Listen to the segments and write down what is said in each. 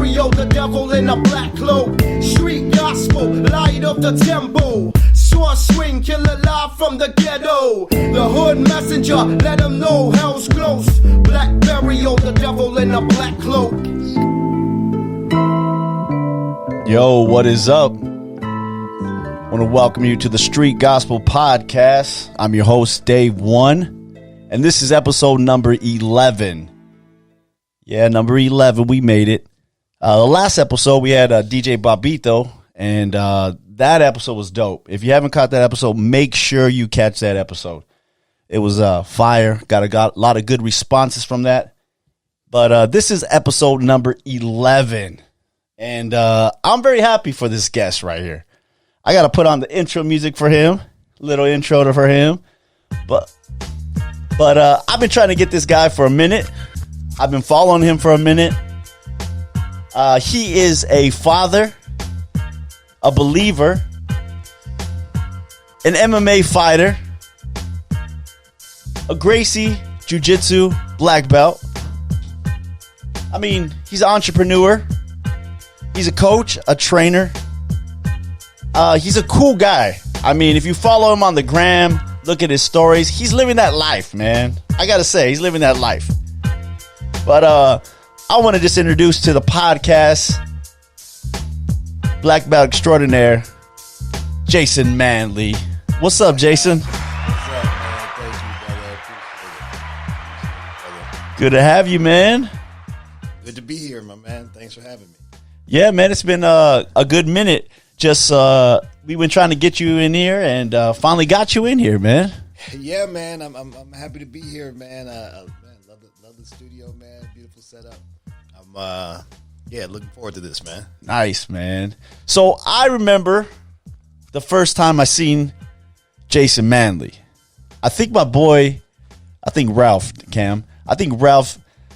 burial, the devil in a black cloak. Street gospel, light of the temple. Sword swing, killer live from the ghetto. The hood messenger, let him know hell's close. Black burial, the devil in a black cloak. Yo, what is up? I want to welcome you to the Street Gospel Podcast. I'm your host, Dave One, and this is episode number 11. Yeah, number 11, we made it. The last episode, we had DJ Bobito, and that episode was dope. If you haven't caught that episode, make sure you catch that episode. It was fire. Got a lot of good responses from that. But this is episode number 11. And I'm very happy for this guest right here. I got to put on the intro music for him. Little intro for him. But I've been trying to get this guy for a minute. I've been following him for a minute. He is a father, a believer, an MMA fighter, a Gracie Jiu Jitsu black belt. I mean, he's an entrepreneur. He's a coach, a trainer. He's a cool guy. I mean, if you follow him on the gram, look at his stories, he's living that life, man. I gotta say, he's living that life. But I want to just introduce to the podcast black belt extraordinaire, Jason Manley. What's up, Jason? What's up, man? Thank you, brother. Appreciate it. Good to have you, man. Good to be here, my man. Thanks for having me. Yeah, man, it's been a good minute. Just we've been trying to get you in here, and finally got you in here, man. Yeah, man. I'm happy to be here, man. Man, love the studio, man. Beautiful setup. I'm looking forward to this, man. Nice, man. So I remember the first time I seen Jason Manley. I think Ralph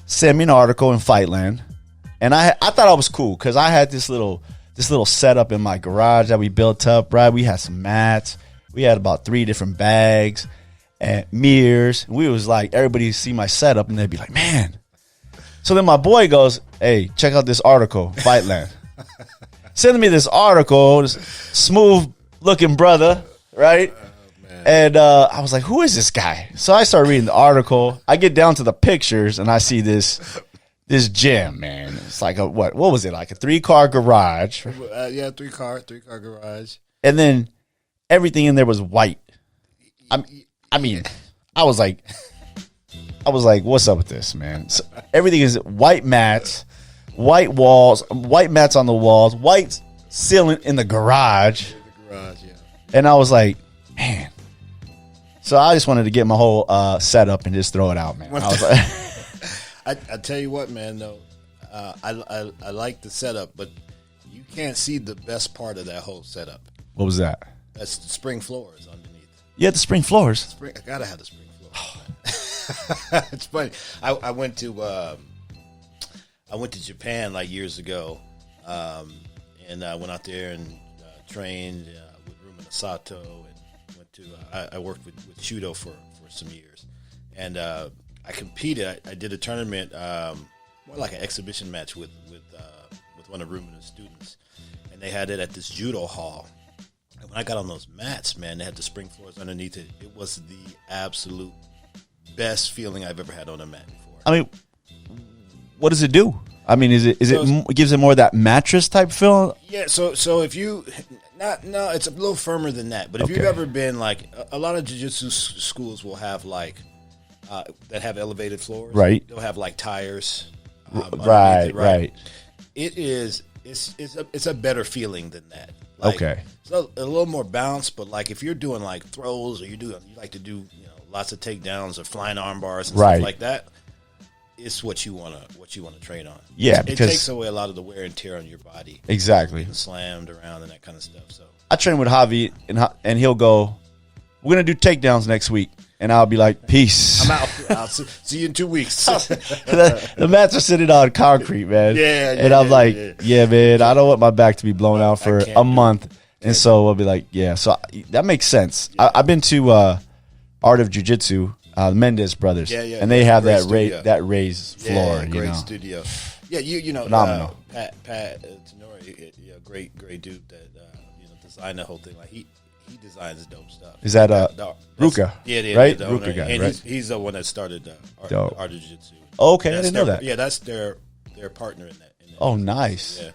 sent me an article in Fightland, and I thought I was cool because I had this little setup in my garage that we built up, right? We had some mats. We had about 3 different bags and mirrors. We was like, everybody see my setup, and they'd be like, man. So then my boy goes, hey, check out this article, Fightland. Sending me this article, this smooth-looking brother, right? And I was like, who is this guy? So I started reading the article. I get down to the pictures, and I see this gym, man. It's like what was it? Like a 3-car garage. Yeah, 3-car garage. And then everything in there was white. I mean, I was like, what's up with this, man? So everything is white mats, white walls, white mats on the walls, white ceiling in the garage. And I was like, man. So I just wanted to get my whole setup and just throw it out, man. I was like, I tell you what, man. Though I like the setup, but you can't see the best part of that whole setup. What was that? That's the spring floors underneath. You had the spring floors. I gotta have the spring floors. It's funny. I went to Japan like years ago, and I went out there and trained with Rumina Sato, and went to. I worked with Judo for some years, and I competed. I did a tournament, more like an exhibition match with one of Rumina's students, and they had it at this judo hall. And when I got on those mats, man, they had the spring floors underneath it. It was the absolute best feeling I've ever had on a mat before. I mean, what does it do? I mean, it gives it more of that mattress type feel? Yeah. So if you it's a little firmer than that. But if you've ever been like a lot of jiu-jitsu schools will have like that have elevated floors, right? They'll have like tires, right. It's a better feeling than that. Like, okay. So a little more balance, but like if you're doing like throws or you like to do lots of takedowns or flying arm bars and stuff like that, it's what you wanna train on. Yeah, it takes away a lot of the wear and tear on your body. Exactly. Getting slammed around and that kind of stuff. So I train with Javi, and he'll go, we're gonna do takedowns next week. And I'll be like, peace. I'm out. I'll see you in 2 weeks. The mats are sitting on concrete, man. Yeah. And I'm like, man, I don't want my back to be blown out for a month. And so I'll be like, yeah. So that makes sense. I've been to Art of Jiu Jitsu, Mendez brothers. Yeah. And they have that studio. that raised floor. Great studio. Yeah, you know, Phenomenal. Pat Tenori, great dude that designed the whole thing. Like he designs dope stuff. Is that Ruka? Yeah, right? the owner. Ruka guy, and right? he's the one that started the art of Jiu Jitsu. Oh, okay, I didn't know that. Yeah, that's their partner in that. Oh, nice. Yeah,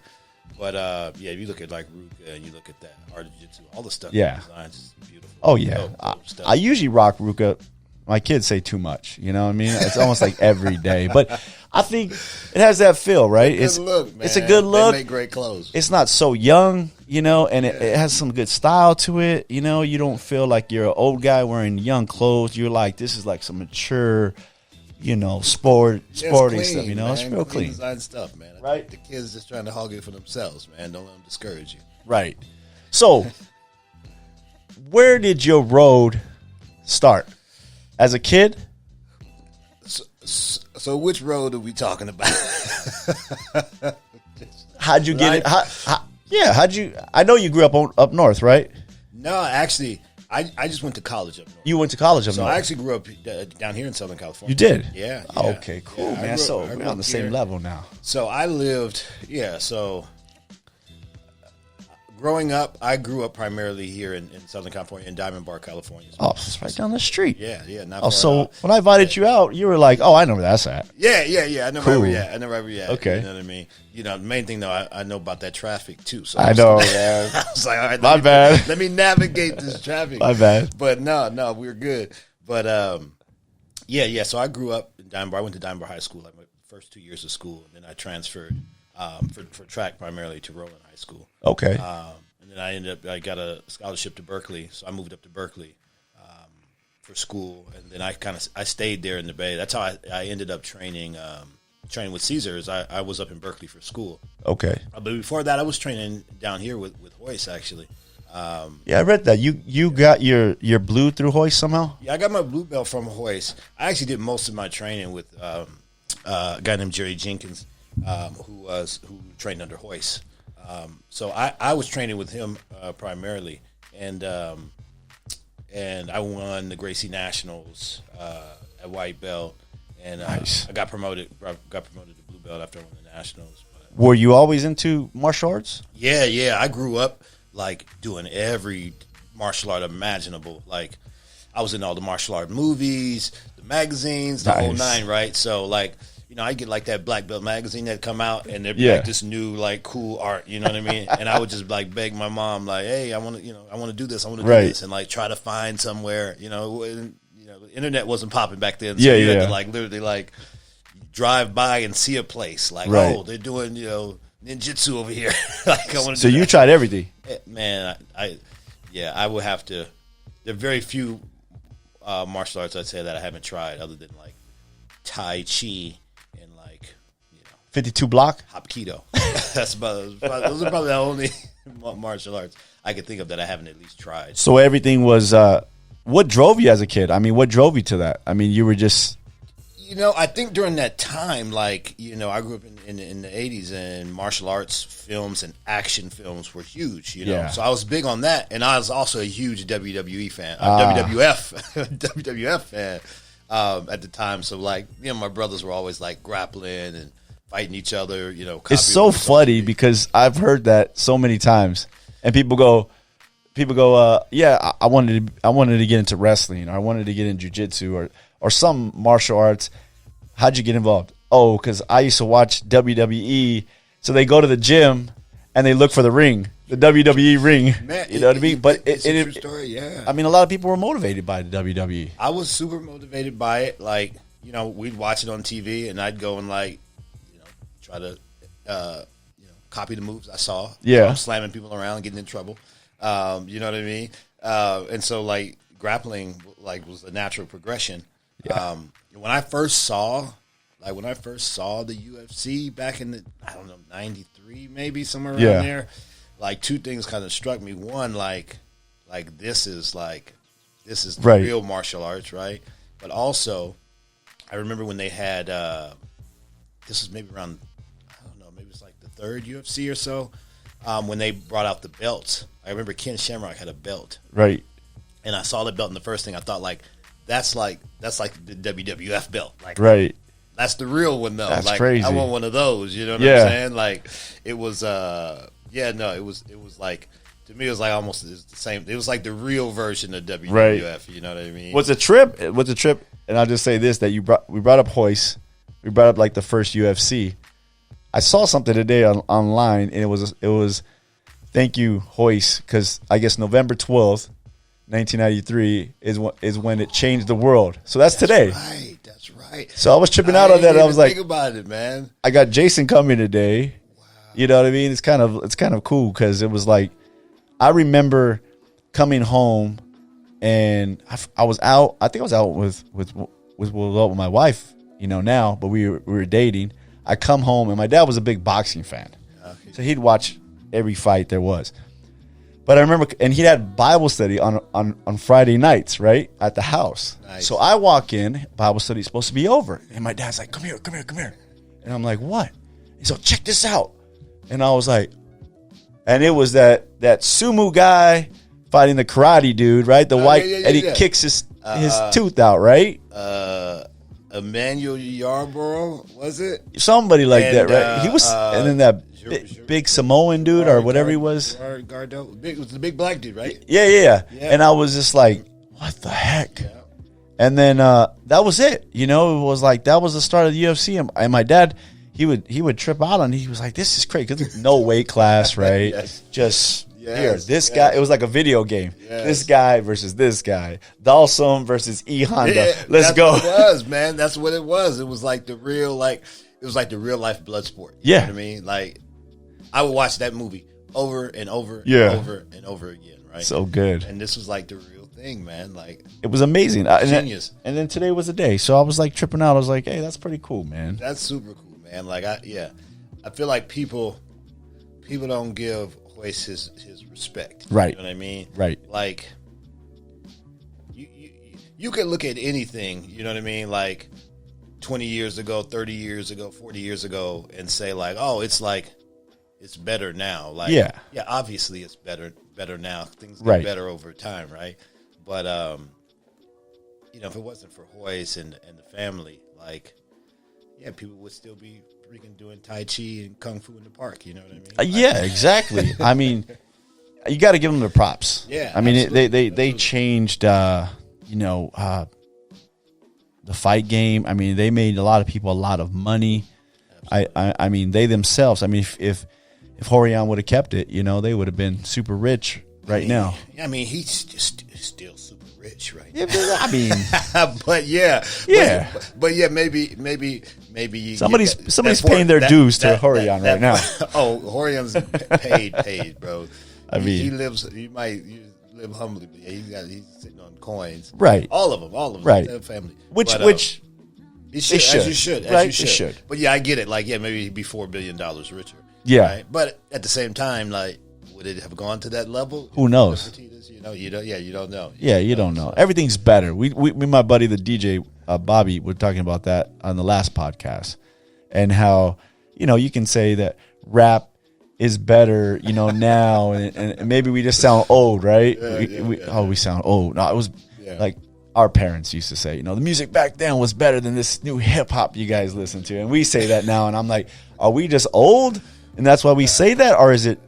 but if you look at like Ruka and you look at that art of Jiu Jitsu, all the stuff Yeah. he designs is beautiful. Oh yeah, Dope stuff. I usually rock Ruka. My kids say too much. You know what I mean? It's almost like every day. But I think it has that feel, right? It's a good look, man. It's a good look. They make great clothes. It's not so young, and it has some good style to it. You don't feel like you're an old guy wearing young clothes. You're like, this is like some mature, sporty clean, stuff. Man. It's real clean. Design stuff, man. Right. The kids just trying to hog it for themselves, man. Don't let them discourage you. Right. So, where did your road start? As a kid? So which road are we talking about? How'd you get it? How'd you? I know you grew up north, right? No, actually, I just went to college up north. You went to college up So north. I actually grew up down here in Southern California. You did? Yeah. Oh, okay, cool, Yeah, man. So I we're grew on up the same here. level now. So I lived, so growing up, I grew up primarily here in Southern California, in Diamond Bar, California. Oh, it's right down the street. Yeah, not Oh, far so at all. when I invited you out, you were like, "Oh, I know where that's at." Yeah. I never Cool. ever yet. Okay. You know what I mean? The main thing, though, I know about that traffic, too. So I know. I was like, all right, My bad. Let me navigate this traffic. My bad. But no, we're good. But, so I grew up in Diamond Bar. I went to Diamond Bar High School, like my first 2 years of school. And then I transferred for track primarily to Roland High School. Okay. And then I got a scholarship to Berkeley, so I moved up to Berkeley for school, and then I stayed there in the Bay. That's how I ended up training with Cesar. I was up in Berkeley for school. Okay. But before that, I was training down here with Hoist, actually. Yeah, I read that. You got your blue through Hoist somehow? Yeah, I got my blue belt from Hoist. I actually did most of my training with a guy named Jerry Jenkins, who trained under Hoist. So I was training with him primarily, and I won the Gracie Nationals at white belt, and Nice. I got promoted to blue belt after I won the Nationals. But, Were you always into martial arts? yeah, I grew up like doing every martial art imaginable. Like I was in all the martial art movies, the magazines, the whole Nice. nine, right? So like, I get like that Black Belt magazine that come out, and they're Yeah. like this new like cool art, you know what I mean? And I would just like beg my mom, like, hey, I want to do this, I want to do Right. this, and like try to find somewhere, the internet wasn't popping back then, so Yeah, you had yeah. to like literally like drive by and see a place, like, Right. oh, they're doing ninjutsu over here, like I want to. So you tried everything. Man, I would have to. There are very few martial arts I'd say that I haven't tried, other than like Tai Chi and like 52 block? Hapkido. Those are probably the only martial arts I could think of that I haven't at least tried. So everything was. What drove you as a kid? I mean, what drove you to that? I mean, you were just. I think during that time, like, I grew up in the 80s, and martial arts films and action films were huge, Yeah. So I was big on that, and I was also a huge WWE fan, WWF fan at the time. So, like, my brothers were always, like, grappling and fighting each other, It's so funny because I've heard that so many times, and people go, yeah, I wanted to get into wrestling, or I wanted to get into jiu-jitsu, or some martial arts. How'd you get involved? Oh, because I used to watch WWE. So they go to the gym and they look for the ring, the WWE ring. Man, you know what I mean? But it's a true story, yeah. I mean, a lot of people were motivated by the WWE. I was super motivated by it. Like, we'd watch it on TV, and I'd go and like, try to, copy the moves I saw. Yeah. So I'm slamming people around, getting in trouble. You know what I mean? And so like grappling like was a natural progression. Yeah. When I first saw the UFC back in the 93 maybe, somewhere around there, like two things kind of struck me. One, like this is the Right. real martial arts, right? But also I remember when they had this was maybe around, maybe it's like the third UFC or so, when they brought out the belts. I remember Ken Shamrock had a belt, Right. and I saw the belt, and the first thing I thought, like, that's like the WWF belt, like, Right. that's the real one though. That's like, crazy. I want one of those. You know what Yeah. I'm saying? Like, it was. It was like, to me, it was like almost the same. It was like the real version of WWF. Right. You know what I mean? What's a trip? And I'll just say this: that we brought up Hoist, we brought up like the first UFC. I saw something today online, and it was thank you Hoist, because I guess November 12th, 1993 is when it changed the world. So that's today. Right. That's right. So I was tripping out on that. I was like, think about it, man. I got Jason coming today. Wow. You know what I mean? It's kind of cool because it was like, I remember coming home and I was out. I think I was out with my wife, you know, now, but we were dating. I come home and my dad was a big boxing fan. Okay. So he'd watch every fight there was. But I remember, and he had Bible study on Friday nights, right, at the house. Nice. So I walk in, Bible study's supposed to be over. And my dad's like, come here. And I'm like, what? He's like, check this out. And I was like, and it was that sumo guy fighting the karate dude, right? The white, and he kicks his tooth out, right? Emmanuel Yarborough, was it? Somebody like that, right? He was, and then that big Samoan dude or whatever he was. Gardo. It was the big black dude, right? Yeah. And I was just like, what the heck? Yeah. And then that was it. You know, it was like, that was the start of the UFC. And my dad, he would trip out on it. He was like, this is crazy. 'Cause no weight class, right? Yes. Just here, this guy. It was like a video game. Yes. This guy versus this guy. Dalsum versus E Honda. Yeah, Let's go. What it was, man. That's what it was. It was like the real, it was like the real life blood sport. You know what I mean? Like, I would watch that movie over and over and over and over again, right? So good. And this was like the real thing, man. Like, it was amazing. Genius. And then today was the day. So I was like tripping out. I was like, hey, that's pretty cool, man. That's super cool, man. Like, I feel like people don't give Hoist his respect. Right. You know what I mean? Right. Like, you can look at anything, you know what I mean? Like 20 years ago, 30 years ago, 40 years ago, and say like, oh, it's better now. Like, yeah, obviously it's better now. Things get better over time, right? But if it wasn't for Hoist and the family, like, people would still be freaking doing Tai Chi and Kung Fu in the park. You know what I mean? Yeah, exactly. I mean, you got to give them their props. Yeah, I mean, they changed, the fight game. I mean, they made a lot of people a lot of money. I mean, they themselves. I mean, if Horion would have kept it, they would have been super rich now. I mean, he's just still super rich right now. Yeah, I mean, but maybe you somebody's paying their dues to Horion right now. Oh, Horion's paid, bro. I mean, he live humbly, but he's sitting on coins, right? All of them, right? Family, which you should, as you should, right? As you should. But I get it. Like, maybe he'd be $4 billion richer. Yeah, right? But at the same time, like, would it have gone to that level? Who knows? You don't know. Yeah, you don't know. Everything's better. We my buddy the DJ Bobby were talking about that on the last podcast, and how you can say that rap is better, now, and maybe we just sound old, right? We sound old. No, it was like our parents used to say, the music back then was better than this new hip hop you guys listen to, and we say that now, and I'm like, are we just old, and that's why we say that, or is it?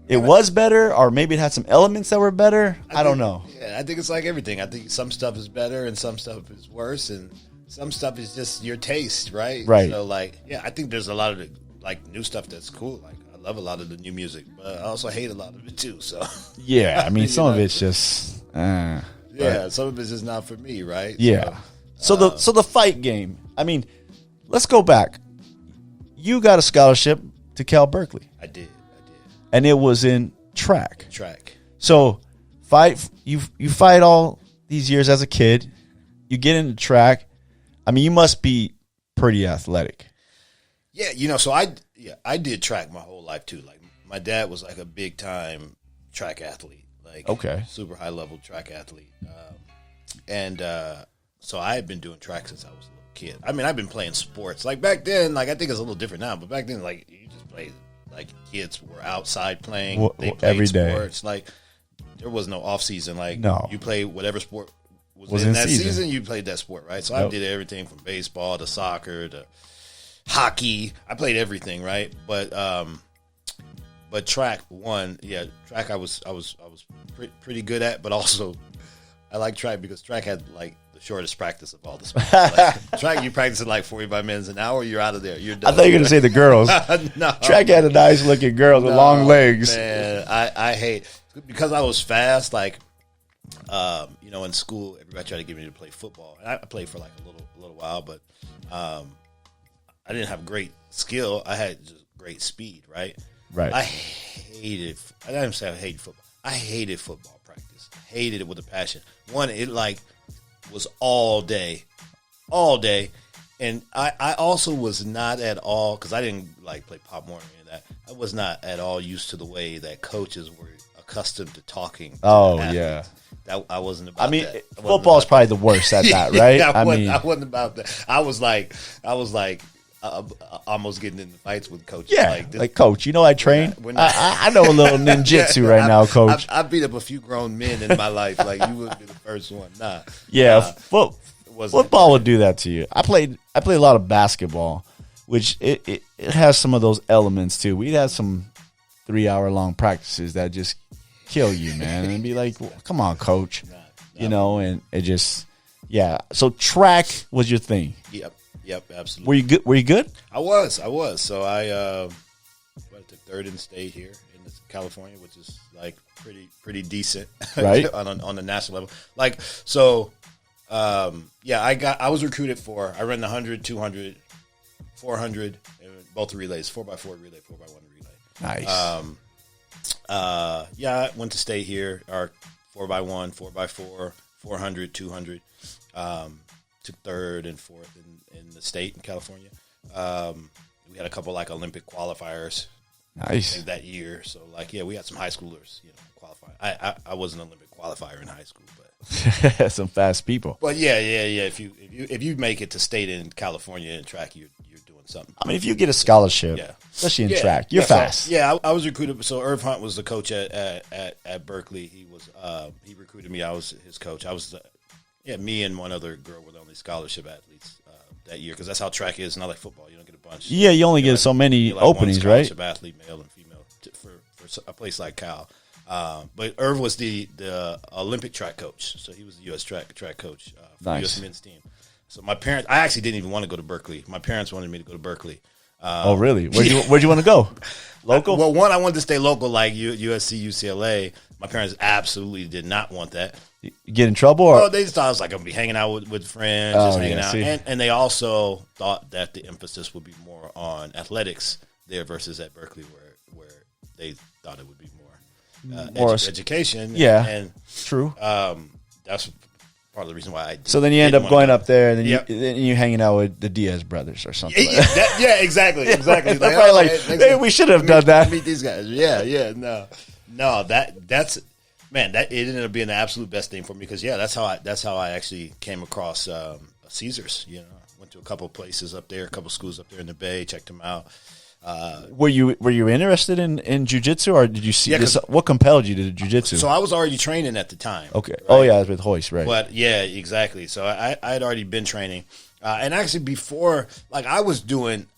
It was better, or maybe it had some elements that were better. I don't know. Yeah, I think it's like everything. I think some stuff is better and some stuff is worse, and some stuff is just your taste, right? Right. So, I think there's a lot of new stuff that's cool. Like, I love a lot of the new music, but I also hate a lot of it too. So yeah, I mean, some of it's just some of it's just not for me, right? Yeah. So the fight game. I mean, let's go back. You got a scholarship to Cal Berkeley. I did. And it was in track. So you fight all these years as a kid. You get into track. I mean, you must be pretty athletic. Yeah, so I did track my whole life too. Like, my dad was like a big time track athlete, like super high level track athlete, so I had been doing track since I was a little kid. I mean, I've been playing sports like back then. Like, I think it's a little different now, but back then, like, you just played. Like, kids were outside playing. They played every sports. Day. Like, there was no off season. Like, no. You play whatever sport was in that season, you played that sport, right? So I did everything from baseball to soccer to hockey. I played everything, right? But track track I was pretty good at, but also I like track because track had like the shortest practice of all the sports. Like, track, you practice in like 45 minutes an hour, you're out of there. You're done. I thought you were going to say the girls. No. Track had a nice looking girl with long legs. Man, I hate, because I was fast, like, in school, everybody tried to get me to play football. And I played for like a little while, but I didn't have great skill. I had just great speed, right? Right. I didn't say I hated football. I hated football practice. Hated it with a passion. One, it like was all day. And I also was not at all, because I didn't like play Pop Warner or any of that. I was not at all used to the way that coaches were accustomed to talking. Oh, yeah. I wasn't about that. I mean, football's probably the worst at that, right? I wasn't about that. I was like almost getting into fights with coaches. Yeah, like coach, I train. I know a little ninjutsu right now, coach. I beat up a few grown men in my life. Like, you wouldn't be the first one. Nah. Yeah, football would do that to you. I played a lot of basketball, which it has some of those elements too. We'd have some 3-hour-long practices that just kill you, man, and be like, well, come on, coach. And it just, So track was your thing. Yep, absolutely. Were you good? I was. So I took third in state here in California, which is like pretty decent, right? on the national level. Like, so, I was recruited I ran the 100, 200, 400, and both the relays, 4x4 relay, 4x1 relay. Nice. I went to state here, our 4x1, 4x4, 400, 200. Took third and fourth in the state in California. We had a couple like Olympic qualifiers. Nice. That year. So we had some high schoolers, qualifying. I wasn't an Olympic qualifier in high school, but some fast people. But yeah. If you make it to state in California in track, you're doing something. I mean, if you get a scholarship, especially in track, you're fast. So, I was recruited. So Irv Hunt was the coach at Berkeley. He recruited me. I was his coach. I was me and one other girl were the only scholarship athletes that year, because that's how track is. Not like football, you don't get a bunch. Yeah, you only get so many openings, right? Scholarship athlete, male and female, for a place like Cal. But Irv was the Olympic track coach, so he was the U.S. track coach for the U.S. men's team. So my parents, I actually didn't even want to go to Berkeley. My parents wanted me to go to Berkeley. Oh, really? Where'd you want to go? Local? I wanted to stay local, like USC, UCLA. My parents absolutely did not want that. You get in trouble? Or? Oh, they just thought I was like going to be hanging out with friends, just hanging out. And they also thought that the emphasis would be more on athletics there versus at Berkeley, where they thought it would be more education. Yeah, and true. That's part of the reason why I did. So then you end up going up there, and then you hanging out with the Diaz brothers or something. Exactly. Maybe we should have done that. Meet these guys. No. That's man. That it ended up being the absolute best thing for me, because that's how I actually came across Cesar's. Went to a couple of places up there, a couple of schools up there in the Bay, checked them out. Were you interested in jiu-jitsu, or did you see this? What compelled you to jiu-jitsu? So I was already training at the time. Okay. Right? Oh yeah, with Hoist, right? But exactly. So I had already been training, and actually before, I was doing.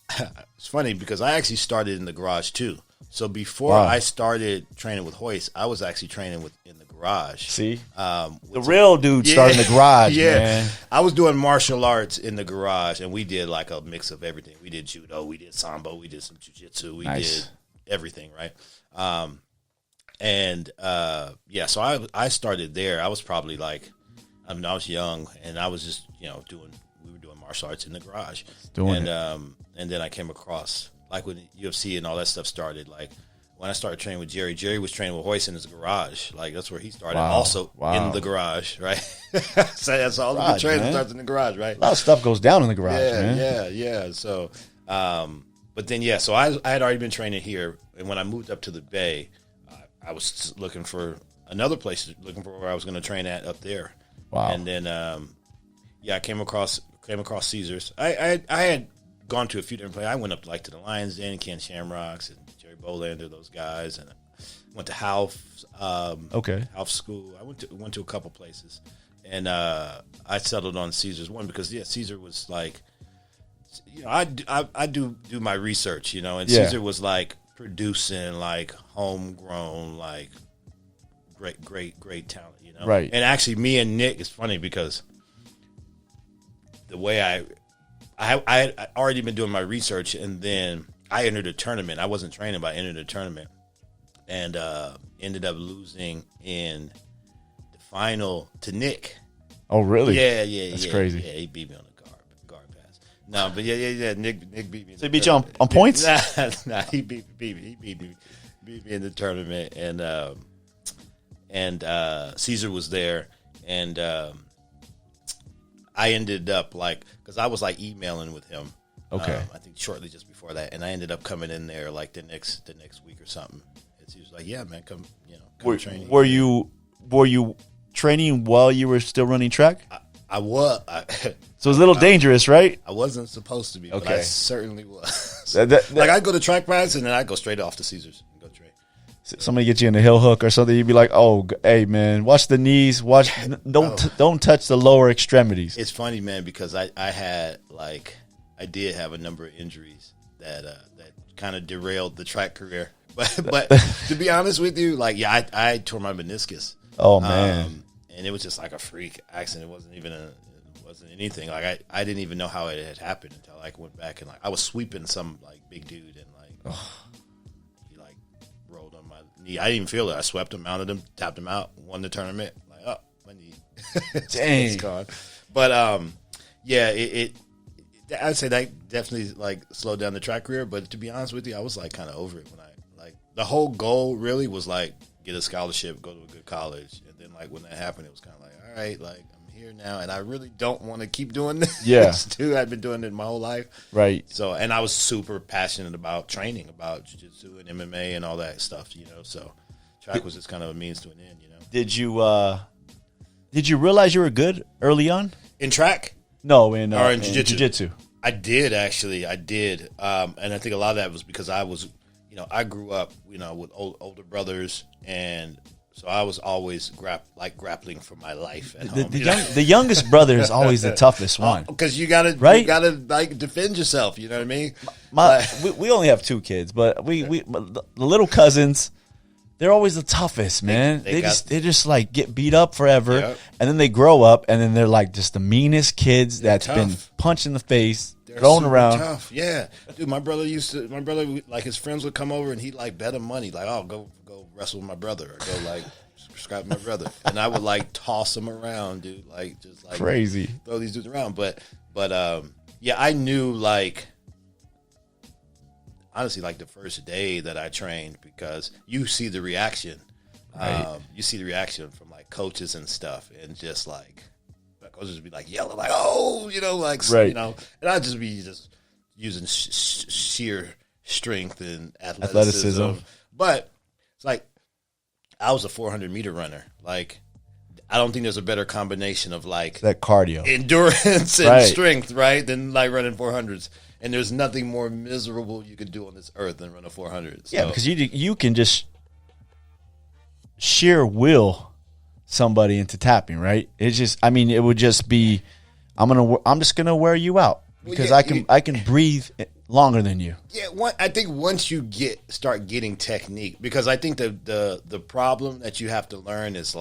It's funny because I actually started in the garage too. So before I started training with Hoist, I was actually training in the garage. See, the real dude started in the garage. Man. I was doing martial arts in the garage, and we did like a mix of everything. We did judo, we did sambo, we did some jiu-jitsu, we did everything, right? So I started there. I was probably I was young, and I was just we were doing martial arts in the garage, and then I came across. Like when UFC and all that stuff started, when I started training with Jerry was training with Hoist in his garage. That's where he started. Wow. Also in the garage, right? So that's all the training starts in the garage, right? A lot of stuff goes down in the garage, man. Yeah. So, but then, so I had already been training here. And when I moved up to the Bay, I was looking for another place, looking for where I was going to train at up there. Wow. And then, I came across Cesar's. I had gone to a few different places. I went up to the Lions Den, Ken Shamrocks, and Jerry Bolander, those guys, and I went to Half. Okay. Half School. I went to a couple places, and I settled on Cesar's one because Cesar was like, I do my research, and Cesar was like producing like homegrown, like great talent, Right. And actually, me and Nick, it's funny because the way I had already been doing my research, and then I entered a tournament. I wasn't training, but I entered a tournament, and ended up losing in the final to Nick. Oh, really? Yeah. That's crazy. Yeah, he beat me on the guard pass. No, but yeah. Nick beat me. So he beat you on points? Nah, he beat me in the tournament, and Cesar was there, and I ended up because I was like emailing with him. Okay. I think shortly just before that, and I ended up coming in there like the next week or something. And he was like, "Yeah, man, come training." Were you training while you were still running track? I was. So it was a little dangerous, right? I wasn't supposed to be, but I certainly was. Like I'd go to track practice and then I'd go straight off to Cesar's and go train. Somebody get you in a heel hook or something, you'd be like, "Oh, hey man, watch the knees, don't touch the lower extremities." It's funny, man, because I did have a number of injuries that kind of derailed the track career. But to be honest with you, I tore my meniscus. Oh man. And it was just like a freak accident. It wasn't even anything. Like I didn't even know how it had happened until I went back and I was sweeping some big dude and he rolled on my knee. I didn't even feel it. I swept him, mounted him, tapped him out, won the tournament. My knee. Dang. It's gone. But I'd say that definitely slowed down the track career. But to be honest with you, I was kind of over it when the whole goal really was get a scholarship, go to a good college. And then when that happened, it was kind of all right, I'm here now, and I really don't want to keep doing this. Yeah. Too. I've been doing it my whole life. Right. So, and I was super passionate about training, about Jiu Jitsu and MMA and all that stuff, So track was just kind of a means to an end, Did you realize you were good early on? In track? No, in Jiu Jitsu. I did, actually. I did. And I think a lot of that was because I was, I grew up, with older brothers, and so I was always grappling for my life at home. The youngest brother is always the toughest one. Because you gotta defend yourself, you know what I mean? We only have 2 kids, but the little cousins, they're always the toughest, man. They just get beat up forever, Yep. and then they grow up, and then they're just the meanest kids that's tough. been punched in the face, They're thrown super around. Tough. Yeah, dude. My brother his friends would come over and he'd bet him money, go wrestle with my brother or go scrap my brother, and I would toss him around, dude, just crazy, throw these dudes around. But I knew honestly the first day that I trained, because you see the reaction, right. You see the reaction from coaches and stuff, and just coaches would be yelling oh, right. And I'd just be using sheer strength and athleticism. But it's I was a 400-meter runner. I don't think there's a better combination of that cardio, endurance and right. strength, right, than running 400s. And there's nothing more miserable you could do on this earth than run a 400. So. Yeah, because you can just sheer will somebody into tapping, right? It's just, it would just be, I'm just gonna wear you out because I can breathe longer than you. Yeah, I think once you start getting technique, because I think the problem that you have to learn is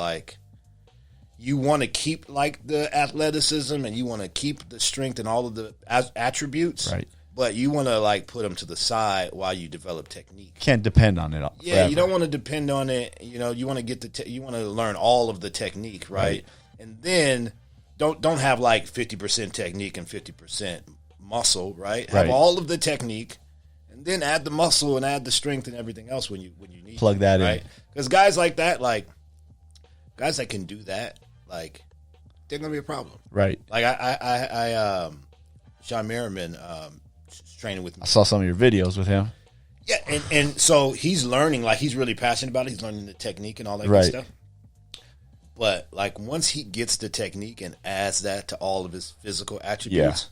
you want to keep the athleticism and you want to keep the strength and all of the attributes, right? But you want to put them to the side while you develop technique. Can't depend on it. Yeah, forever. You don't want to depend on it. You want to get you want to learn all of the technique, right? And then don't have 50% technique and 50% muscle, right? Have all of the technique, and then add the muscle and add the strength and everything else when you need plug that right? in. Because guys like that, guys that can do that, they're gonna be a problem, right? Sean Merriman, training with me. I saw some of your videos with him. Yeah, and so he's learning, he's really passionate about it. He's learning the technique and all that right. good stuff. But once he gets the technique and adds that to all of his physical attributes,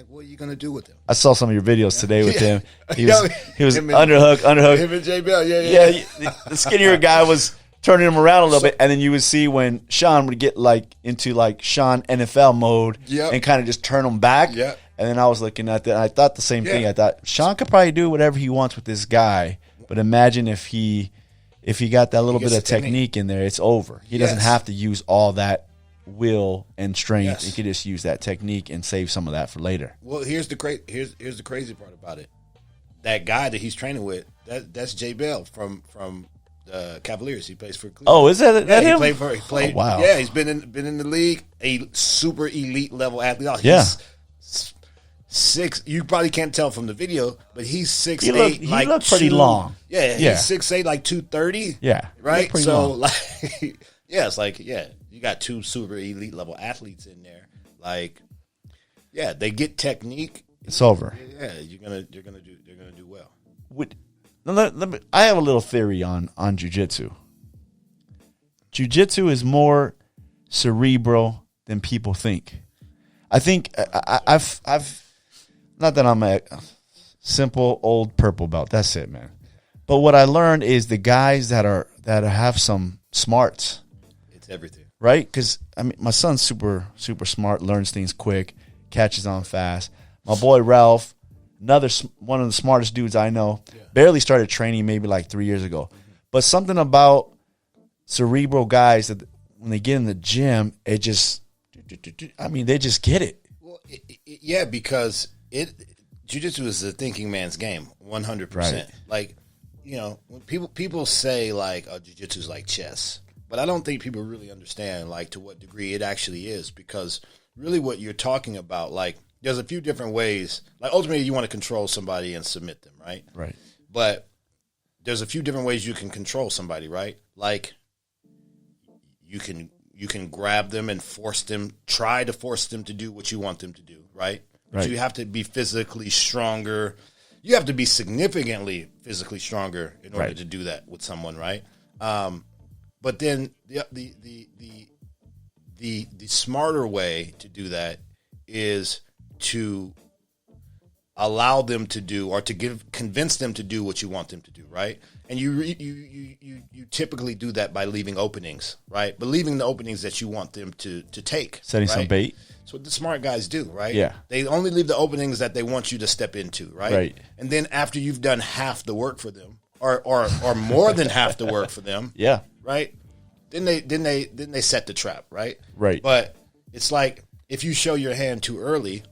what are you gonna do with him? I saw some of your videos today with him. He was Him and underhook. Him and J Bell, yeah. The skinnier guy was turning him around a little bit, and then you would see when Sean would get like into like Sean NFL mode and kind of just turn him back. Yeah. And then I was looking at that, and I thought the same thing. I thought Sean could probably do whatever he wants with this guy, but imagine if he got that little bit of technique in there, it's over. He doesn't have to use all that will and strength. He could just use that technique and save some of that for later. Well, here's the crazy part about it. That guy that he's training with, that's Jay Bell from the Cavaliers. He plays for Cleveland. Oh, is that him? He played. Oh, wow. Yeah, he's been in the league. A super elite level athlete. He's 6. You probably can't tell from the video, but he's 6'8". He looked pretty long. Yeah, he's 6'8", like 230. Yeah, right. So long. like, it's like you got 2 super elite level athletes in there. Like, they get technique. It's over. Yeah, they're gonna do well. I have a little theory on jiu-jitsu. Jiu-jitsu is more cerebral than people think. I think I've not that I'm a simple old purple belt. That's it, man. But what I learned is the guys that have some smarts. It's everything, right? Because I mean, my son's super smart, learns things quick, catches on fast. My boy Ralph, one of the smartest dudes I know, barely started training maybe like 3 years ago. But something about cerebral guys that when they get in the gym, they just get it. Well, because jiu-jitsu is a thinking man's game, 100%. Right. Like, when people say like, oh, jiu-jitsu is like chess, but I don't think people really understand like to what degree it actually is, because really what you're talking about, like, there's a few different ways. Like, ultimately, you want to control somebody and submit them, right? Right. But there's a few different ways you can control somebody, right? Like, you can grab them and try to force them to do what you want them to do, right? But you have to be physically stronger. You have to be significantly physically stronger in order to do that with someone, right? But then the smarter way to do that is to allow them to do, or to convince them to do what you want them to do, right? And you typically do that by leaving openings, right? But leaving the openings that you want them to take. Setting some bait. That's what the smart guys do, right? Yeah. They only leave the openings that they want you to step into, right? Right. And then after you've done half the work for them, or more than half the work for them, yeah, right? Then they set the trap, right? Right. But it's like, if you show your hand too early,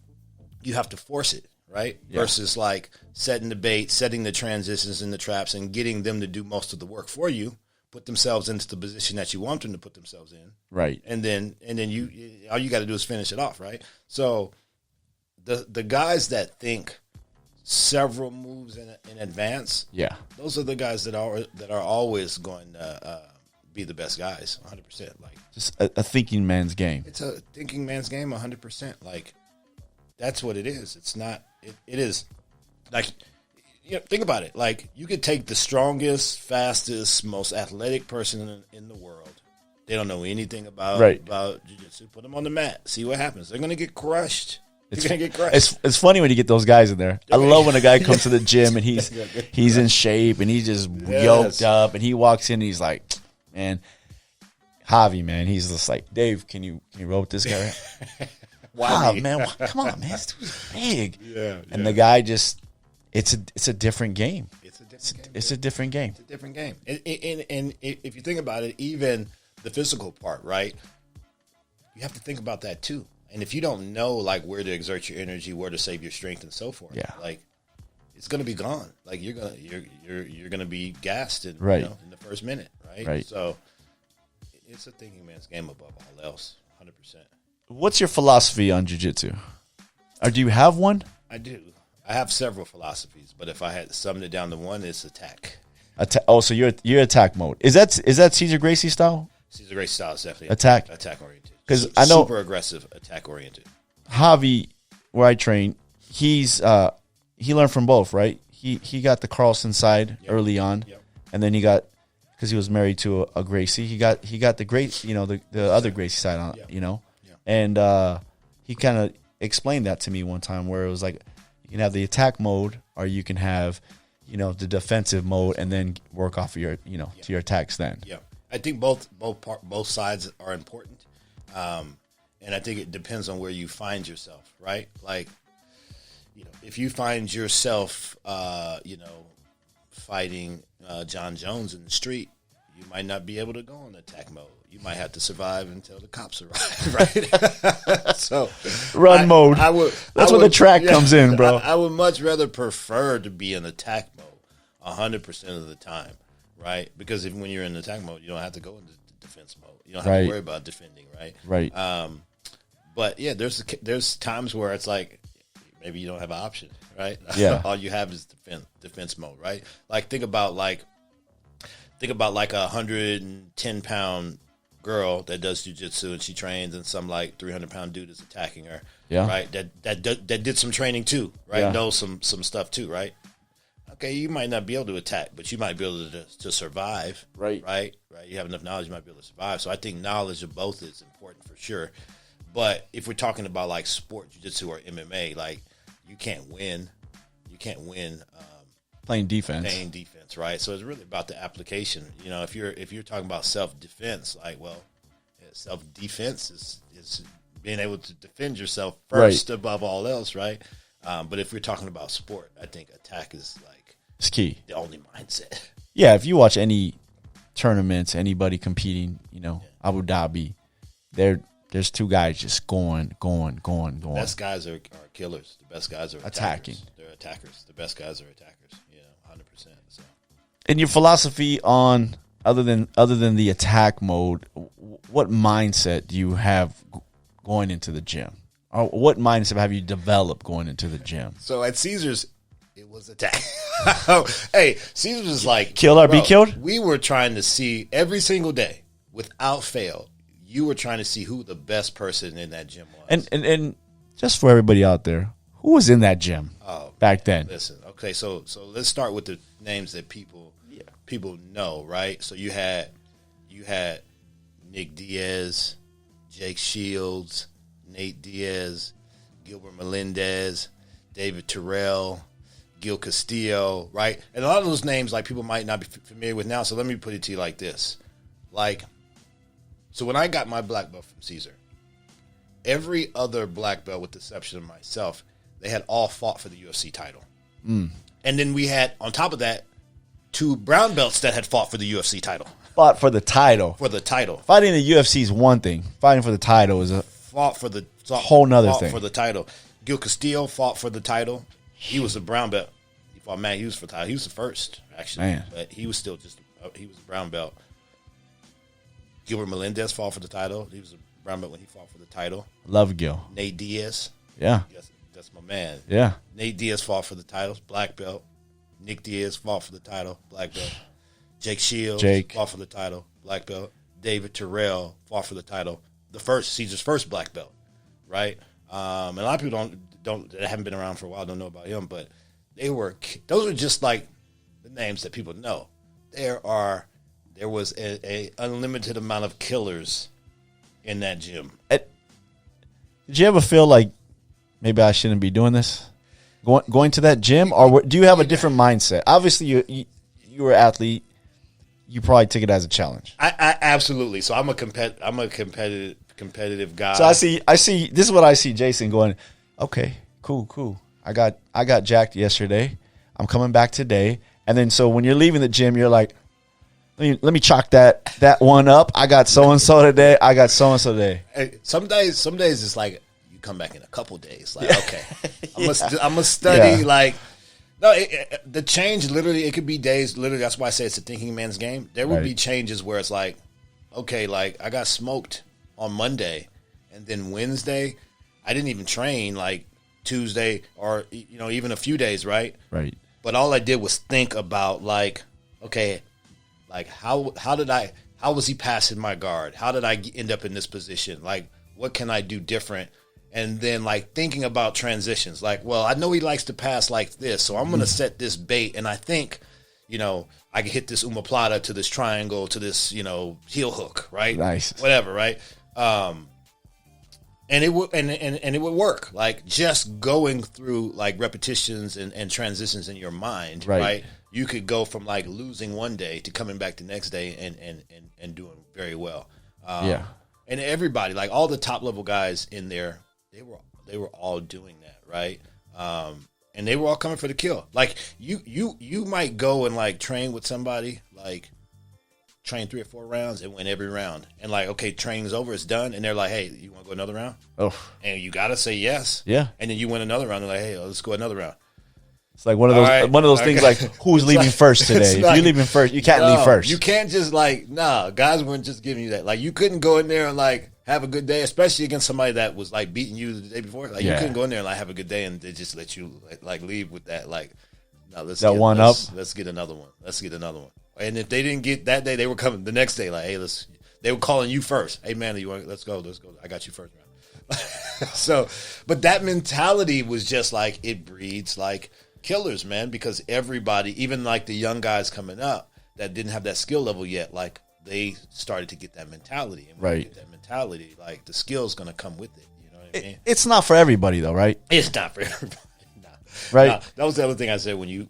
you have to force it, right? Yeah. Versus like setting the bait, setting the transitions and the traps, and getting them to do most of the work for you, put themselves into the position that you want them to put themselves in. Right. And then you all you got to do is finish it off, right? So the guys that think several moves in advance, those are the guys that are always going to be the best guys, 100%. Like, just a thinking man's game. It's a thinking man's game, 100%. Like, that's what it is. It's not. It is like, think about it. Like, you could take the strongest, fastest, most athletic person in the world. They don't know anything about jiu-jitsu. Put them on the mat. See what happens. They're gonna get crushed. It's funny when you get those guys in there. I love when a guy comes to the gym and he's in shape and he's just yoked up, and he walks in and he's like, man, Javi, man, he's just like, Dave, can you roll with this guy? Wow, man, come on, man, this dude's big. And the guy just, it's a different game. It's a different game. It's a different game. And if you think about it, even the physical part, right? You have to think about that too. And if you don't know like where to exert your energy, where to save your strength, and so forth, like, it's gonna be gone. Like, you're gonna be gassed in the first minute, right? So it's a thinking man's game above all else, 100%. What's your philosophy on jiu-jitsu? Or do you have one? I do. I have several philosophies, but if I had to sum it down to one, it's attack. So you're attack mode. Is that Cesar Gracie style? Cesar Gracie style is definitely attack oriented. Because I know super aggressive, attack oriented. Javi, where I train, he learned from both, right? He got the Carlson side early on, and then he got, because he was married to a Gracie, he got the great, the other Gracie side on, and he kind of explained that to me one time, where it was like, you can have the attack mode, or you can have, the defensive mode, and then work off of your, to your attacks then. Yeah. I think both sides are important, and I think it depends on where you find yourself, right? Like, if you find yourself, fighting John Jones in the street, you might not be able to go in attack mode. You might have to survive until the cops arrive, right? So run mode. That's where the track comes in, bro. I would much rather prefer to be in attack mode 100% of the time, right? Because when you're in attack mode, you don't have to go into defense mode. You don't have to worry about defending, right? Right. But yeah, there's times where it's like maybe you don't have an option, right? Yeah. All you have is defense mode, right? Like think about like a 110-pound girl that does jiu-jitsu and she trains, and some like 300-pound dude is attacking her. Yeah. Right. That did some training too, right? Yeah. Knows some stuff too, right? Okay, you might not be able to attack, but you might be able to survive. Right. Right. You have enough knowledge, you might be able to survive. So I think knowledge of both is important for sure. But if we're talking about like sport, jiu-jitsu or MMA, like you can't win. Playing defense. Right? So it's really about the application. If you're talking about self-defense, like, well, self-defense is being able to defend yourself first above all else, right? But if we're talking about sport, I think attack is like it's key. The only mindset. Yeah, if you watch any tournaments, anybody competing, Abu Dhabi, there's two guys just going. The best guys are killers. The best guys are attacking. They're attackers. The best guys are attackers. 100%. So. And your philosophy on other than the attack mode, what mindset do you have going into the gym? Or what mindset have you developed going into the gym? So at Cesar's, it was attack. Hey, Cesar's is like kill or be killed. We were trying to see every single day, without fail. You were trying to see who the best person in that gym was. And just for everybody out there, who was in that gym back then? Listen, okay, so let's start with the names that people know, right? So you had Nick Diaz, Jake Shields, Nate Diaz, Gilbert Melendez, David Terrell, Gil Castillo, right? And a lot of those names, like, people might not be familiar with now. So let me put it to you like this. So when I got my black belt from Cesar, every other black belt, with the exception of myself, they had all fought for the UFC title. And then we had, on top of that, 2 brown belts that had fought for the UFC title. Fought for the title. For the title. Fighting the UFC is one thing. Fighting for the title is a whole nother thing. For the title. Gil Castillo fought for the title. He was a brown belt. He fought Matt Hughes for the title. He was the first, actually. Man. But he was still he was a brown belt. Gilbert Melendez fought for the title. He was a brown belt when he fought for the title. Love Gil. Nate Diaz. Yeah. That's my man. Yeah. Nate Diaz fought for the titles, black belt. Nick Diaz fought for the title, black belt. Jake Shields fought for the title, black belt. David Terrell fought for the title, Caesar's first black belt, right? And a lot of people that haven't been around for a while don't know about him, but those are just like the names that people know. There was a unlimited amount of killers in that gym. Did you ever feel like maybe I shouldn't be doing this? Going to that gym, or do you have a different mindset? Obviously, you were an athlete. You probably took it as a challenge. I absolutely. So I'm a competitive guy. So I see. This is what I see. Jason going, okay, cool. I got jacked yesterday. I'm coming back today, and then so when you're leaving the gym, you're like, let me chalk that one up. I got so and so today. I got so and so today. Hey, some days it's like, come back in a couple days. Like, okay, I'm gonna study. Yeah. Like, no, the change literally, it could be days. Literally, that's why I say it's a thinking man's game. There will be changes where it's like, okay, like I got smoked on Monday, and then Wednesday, I didn't even train. Like Tuesday, or even a few days, right? Right. But all I did was think about like, okay, like how was he passing my guard? How did I end up in this position? Like, what can I do different? And then, like, thinking about transitions. Like, well, I know he likes to pass like this, so I'm going to set this bait. And I think, I can hit this omoplata to this triangle to this, heel hook, right? Nice. Whatever, right? And it would it would work. Like, just going through, like, repetitions and transitions in your mind, right? you could go from like losing one day to coming back the next day and doing very well. And everybody, like all the top level guys in there, they were all doing that, right? And they were all coming for the kill. Like you might go and like train with somebody, like train 3 or 4 rounds and win every round. And like, okay, training's over, it's done. And they're like, hey, you want to go another round? Oh, and you got to say yes. Yeah. And then you win another round. They're like, hey, let's go another round. It's like one of those things like, who's leaving first today? If you're leaving first, you can't leave first. You can't just like, guys weren't just giving you that. Like you couldn't go in there and like have a good day, especially against somebody that was like beating you the day before. Like you couldn't go in there and like have a good day and they just let you like leave with that. Like, no, let's get another one. Let's get another one. And if they didn't get that day, they were coming the next day. Like, hey, they were calling you first. Hey, man, let's go. I got you first round. So, but that mentality was just like, it breeds like killers, man, because everybody, even like the young guys coming up that didn't have that skill level yet, like they started to get that mentality. And when you get that mentality, like the skill's going to come with it. You know what I mean? It's not for everybody though, right? It's not for everybody. Right. That was the other thing I said when you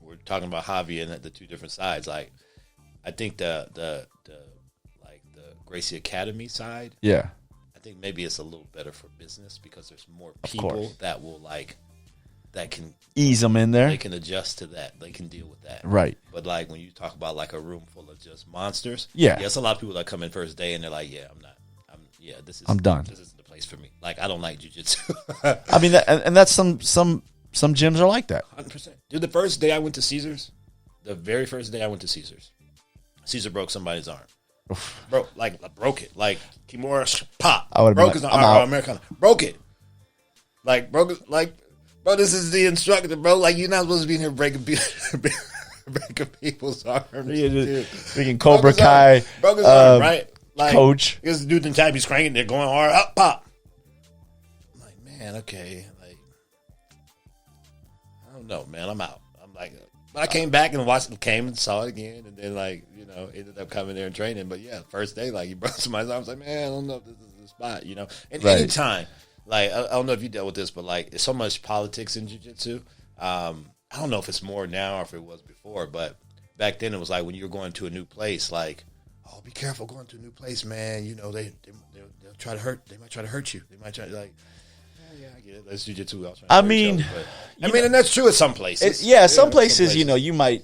were talking about Javi and the two different sides. Like, I think the Gracie Academy side. Yeah. I think maybe it's a little better for business because there's more people that will that can ease them in there. They can adjust to that. They can deal with that. Right. But like when you talk about like a room full of just monsters. Yeah. There's a lot of people that come in first day and they're like, I'm done. This isn't the place for me. Like, I don't like jiu-jitsu. I mean, and that's some gyms are like that. 100%. Dude, the first day I went to Cesar's, the very first day I went to Cesar's, Cesar broke somebody's arm. Broke it. Like, Kimura, pop. Broke his arm. Americana. Broke it. Broke it. Like, bro, this is the instructor, bro. Like, you're not supposed to be in here breaking people's arms. Freaking Cobra Kai. Broke his arm, right? Like, coach. This dude in time, he's cranking, they're going hard, up, pop. I'm like, man, okay. Like, I don't know, man. I'm out. I'm like, but I came back and came and saw it again, and then, like, you know, ended up coming there and training. But yeah, first day, like, he broke somebody's arm. I was like, man, I don't know if this is the spot, you know. And anytime, like, I don't know if you dealt with this, but like, there's so much politics in jiu-jitsu. I don't know if it's more now or if it was before, but back then it was like when you were going to a new place, like, oh, be careful going to a new place, man. You know, they'll try to hurt. They might try to hurt you. They might try to like, yeah, I get it. That's jiu-jitsu. I mean, and that's true at some places. Some places, you know, you might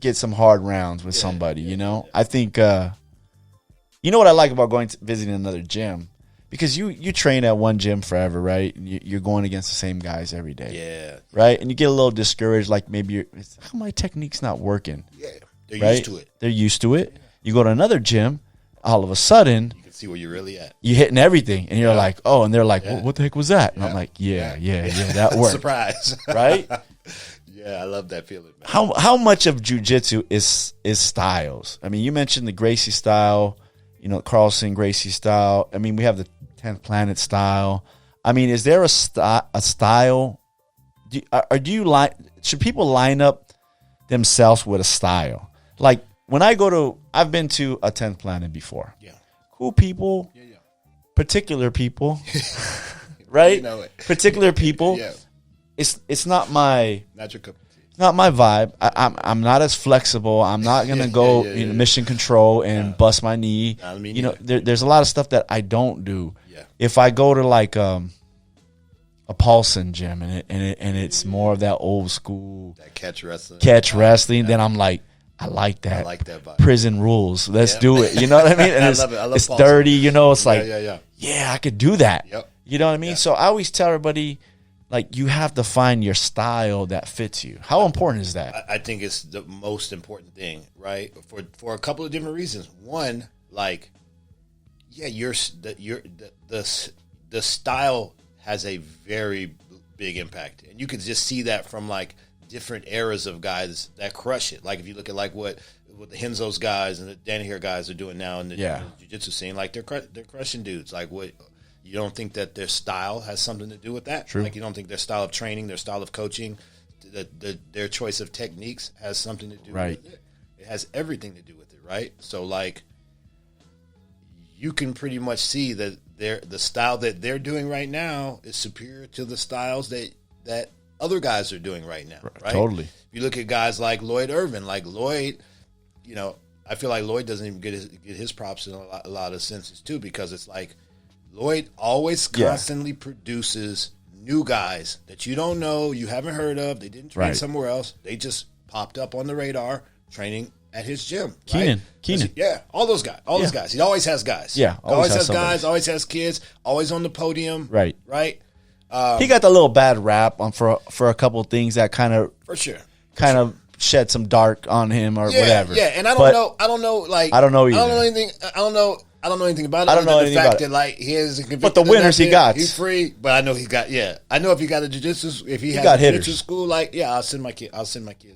get some hard rounds with somebody. You know, I think, you know what I like about visiting another gym, because you train at one gym forever, right? And you're going against the same guys every day, right? And you get a little discouraged, like maybe how my technique's not working. Yeah, they're used to it. They're used to it. You go to another gym, all of a sudden, you can see where you're really at. You're hitting everything, and you're like, oh, and they're like, well, what the heck was that? And I'm like, yeah, that worked. Surprise, right? Yeah, I love that feeling, man. How much of jiu-jitsu is styles? I mean, you mentioned the Gracie style, you know, Carlson Gracie style. I mean, we have the 10th Planet style. I mean, is there a style? Should people line up themselves with a style? Like, when I've been to a 10th Planet before. Yeah. Cool people. Yeah. Particular people. Right? You know it. Particular people. Yeah. It's not my not your cup of tea. It's not my vibe. I'm not as flexible. I'm not gonna go mission control and bust my knee. You know, there's a lot of stuff that I don't do. Yeah. If I go to like a Paulson gym and it's more of that old school that catch wrestling, then I'm like, I like that vibe. Prison rules. Let's do it. You know what I mean? And I love it. I love it's Paulson. Dirty. You know, it's like, yeah, I could do that. Yep. You know what I mean? Yeah. So I always tell everybody, like, you have to find your style that fits you. How important is that? I think it's the most important thing, right? For a couple of different reasons. One, like, the style has a very big impact, and you can just see that from like different eras of guys that crush it. Like if you look at like what the Henzo's guys and the Danaher guys are doing now in the jiu-jitsu scene, like they're crushing dudes. Like what, you don't think that their style has something to do with that? True. Like you don't think their style of training, their style of coaching, their choice of techniques has something to do with it? It has everything to do with it, right? So like you can pretty much see that the style that they're doing right now is superior to the styles that other guys are doing right now, right? Totally. If you look at guys like Lloyd Irvin, like Lloyd, I feel like Lloyd doesn't even get his props in a lot of senses too, because it's like Lloyd always constantly produces new guys that you don't know, you haven't heard of, they didn't train somewhere else, they just popped up on the radar training at his gym. Keenan. Yeah, all those guys. He always has guys. Yeah, always has guys, always has kids, always on the podium. Right. Right? He got the little bad rap for a couple of things that kind of For sure. of shed some dark on him or whatever. Yeah, and I don't know either. I don't know anything about it. I don't know anything the fact about it. that like he is convicted. But the winners he got. He's free, but I know he got. Yeah, I know if he got a jiu-jitsu, if he got had a jiu-jitsu hitters. school, like I'll send my kid.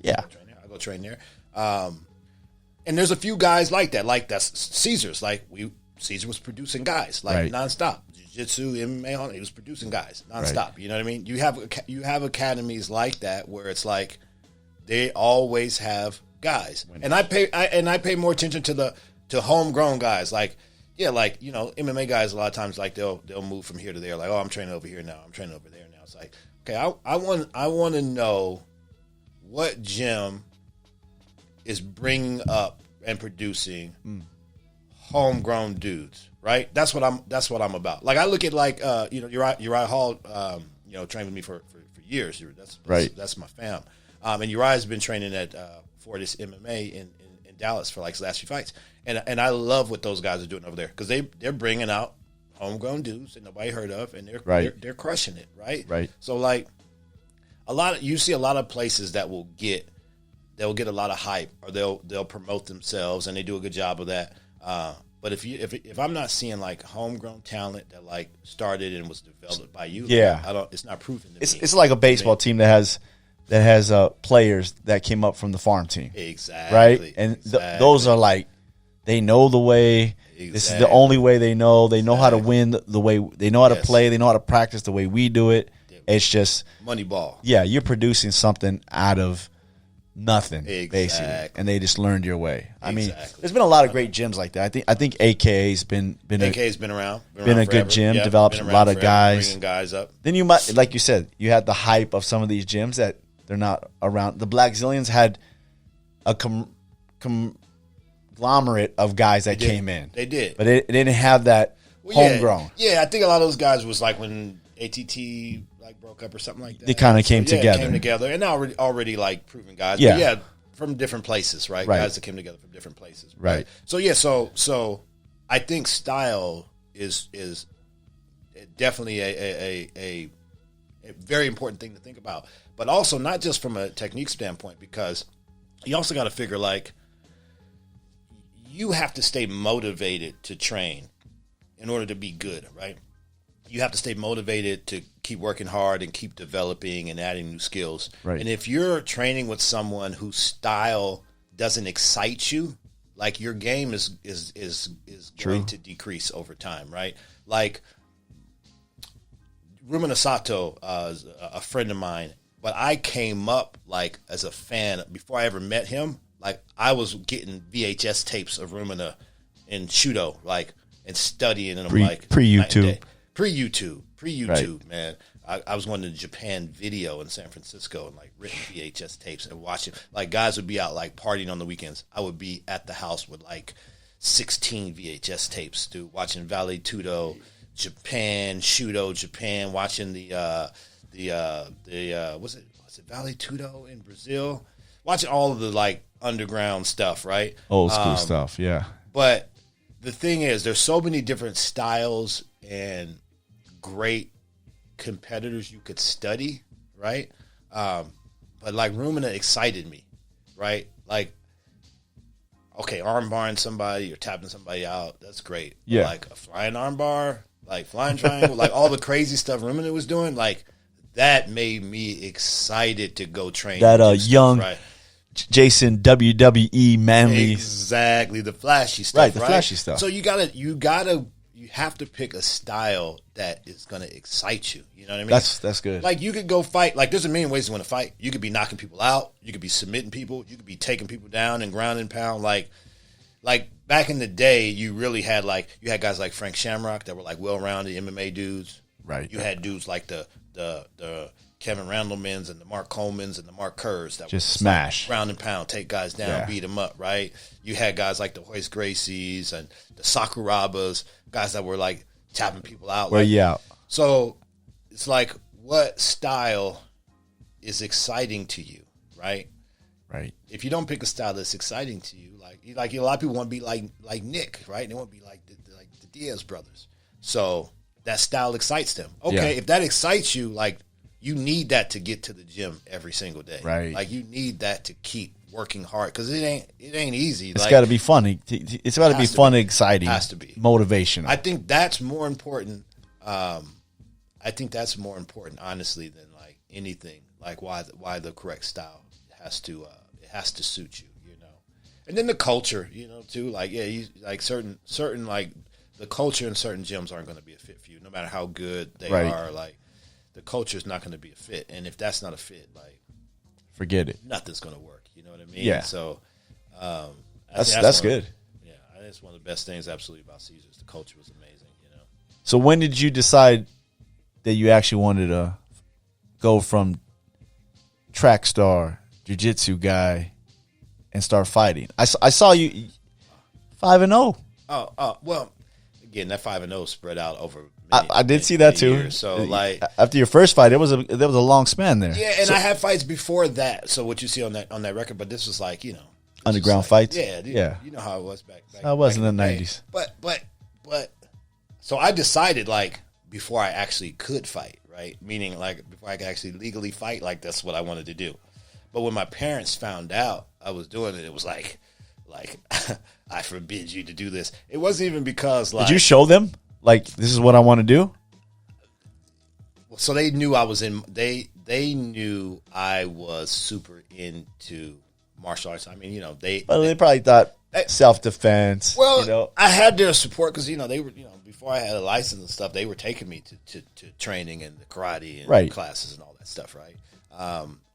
Yeah, I'll go train there. And there's a few guys like that. Like that's Cesar's. Like Cesar was producing guys like nonstop. Jiu-jitsu, MMA, he was producing guys nonstop. Right. You know what I mean? You have academies like that where it's like they always have guys, and I pay more attention to homegrown guys. Like MMA guys a lot of times like they'll move from here to there. Like, oh, I'm training over here now. I'm training over there now. It's like, okay, I want to know what gym is bringing up and producing homegrown dudes, right? That's what I'm about. Like I look at Uriah Hall, trained with me for years. That's my fam. And Uriah's been training at Fortis MMA in Dallas for like the last few fights, and I love what those guys are doing over there because they're bringing out homegrown dudes that nobody heard of, and they're crushing it, right? Right. So like you see a lot of places that will get a lot of hype, or they'll promote themselves, and they do a good job of that. But if I'm not seeing like homegrown talent that like started and was developed by you, it's not proven to me. It's like a baseball team that has players that came up from the farm team. Exactly. Right? And those are like, they know the way. Exactly. This is the only way they know. They know how to win the way. They know how to play. They know how to practice the way we do it. It's just money ball. Yeah, you're producing something out of nothing, basically. And they just learned your way. I mean, there's been a lot of great gyms like that. I think AK's been around. Been a good gym, developed a lot of guys. Bringing guys up. Then you might, like you said, you had the hype of some of these gyms that they're not around. The Black Zillions had a conglomerate of guys that came in. They did. But it didn't have that homegrown. Yeah, I think a lot of those guys was like when ATT like broke up or something like that. They kind of came together. And already like proven guys. Yeah. But yeah, from different places, right? Guys that came together from different places. Right. So I think style is definitely a very important thing to think about. But also not just from a technique standpoint, because you also got to figure like you have to stay motivated to train in order to be good, right? You have to stay motivated to keep working hard and keep developing and adding new skills. Right. And if you're training with someone whose style doesn't excite you, like your game is going to decrease over time, right? Like Rumina Sato, a friend of mine, but I came up like as a fan before I ever met him. Like I was getting VHS tapes of Rumina in Shudo, like and studying, and I'm like pre-YouTube. Pre-YouTube, man. I was going to Japan Video in San Francisco and like written VHS tapes and watching. Like guys would be out like partying on the weekends. I would be at the house with like 16 VHS tapes, dude, watching Vale Tudo, Japan, Shudo, Japan, watching the was it Vale Tudo in Brazil? Watching all of the like underground stuff, right? Old school stuff, yeah. But the thing is, there's so many different styles and great competitors you could study, right? But like Rumina excited me, right? Like, okay, arm barring somebody or tapping somebody out, that's great. Yeah. But like a flying arm bar, like flying triangle, like all the crazy stuff Rumina was doing, like that made me excited to go train. That young right? Jason WWE Manly. Exactly, the flashy stuff. Right, the flashy stuff. So you have to pick a style that is going to excite you. You know what I mean? That's good. Like you could go fight. Like there's a million ways to win a fight. You could be knocking people out. You could be submitting people. You could be taking people down and ground and pound. Like back in the day, you really had you had guys like Frank Shamrock that were like well-rounded MMA dudes. Right. You had dudes like the Kevin Randlemans and the Mark Colemans and the Mark Kerrs that just smash, ground and pound, take guys down, beat them up, right? You had guys like the Hoist Gracies and the Sakurabas, guys that were like chopping people out. Well, yeah. So it's like, what style is exciting to you, right? Right. If you don't pick a style that's exciting to you, like a lot of people want to be like Nick, right? They want to be like the Diaz brothers. So that style excites them. Okay, if that excites you, like, you need that to get to the gym every single day. Right. Like, you need that to keep working hard because it ain't easy. It's got to be fun. It's got to be fun, exciting. Has to be motivational. I think that's more important. Honestly, than like anything. Like why the correct style has to suit you, you know. And then the culture, you know, too. Like like certain like the culture in certain gyms aren't going to be a fit for you, no matter how good they are. Like the culture is not going to be a fit, and if that's not a fit, like forget it. Nothing's going to work. You know what I mean? Yeah. So that's good. Yeah, I think it's one of the best things absolutely about Cesar's. The culture was amazing. You know. So when did you decide that you actually wanted to go from track star, jiu-jitsu guy, and start fighting? I saw you 5-0. Oh, well, again, that 5-0 spread out over. I did see that too. Years. So like after your first fight, there was a long span there. Yeah, and I had fights before that. So what you see on that record, but this was like, you know, underground fights. Yeah. You know how it was back. I was in the 90s. But so I decided like before I actually could fight, right? Meaning like before I could actually legally fight, like that's what I wanted to do. But when my parents found out I was doing it, it was like I forbid you to do this. It wasn't even because like. Did you show them like this is what I want to do? So they knew I was in. They knew I was super into martial arts. I mean, you know, they probably thought self-defense. Well, you know? I had their support because, you know, they were, you know, before I had a license and stuff, they were taking me to training and the karate and classes and all that stuff, right?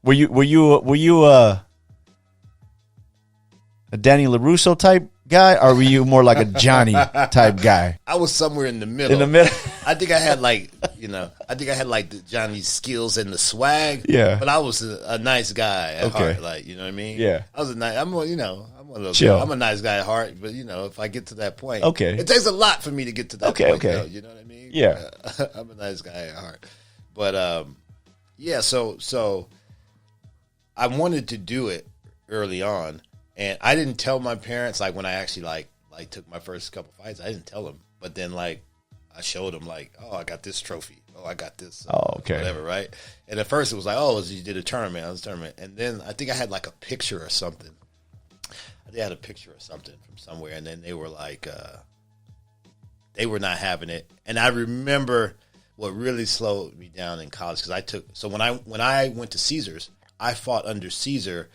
Were you a Danny LaRusso type guy, or were you more like a Johnny type guy? I was somewhere in the middle. I think I had like, you know, the Johnny's skills and the swag. Yeah. But I was a nice guy at heart, like, you know what I mean? Yeah. I was I'm one of those Chill. guys. I'm a nice guy at heart, but you know, if I get to that point, okay, it takes a lot for me to get to that point. Okay. Though, you know what I mean? Yeah. I'm a nice guy at heart, but yeah. So I wanted to do it early on, and I didn't tell my parents like when I actually like took my first couple fights. I didn't tell them, but then like I showed them like, oh, I got this trophy. Oh, I got this. Whatever, right? And at first it was like, oh, you did a tournament. I was a tournament, and then I think I had like a picture or something. They had a picture or something from somewhere, and then they were like, they were not having it. And I remember what really slowed me down in college because when I went to Cesar's, I fought under Cesar.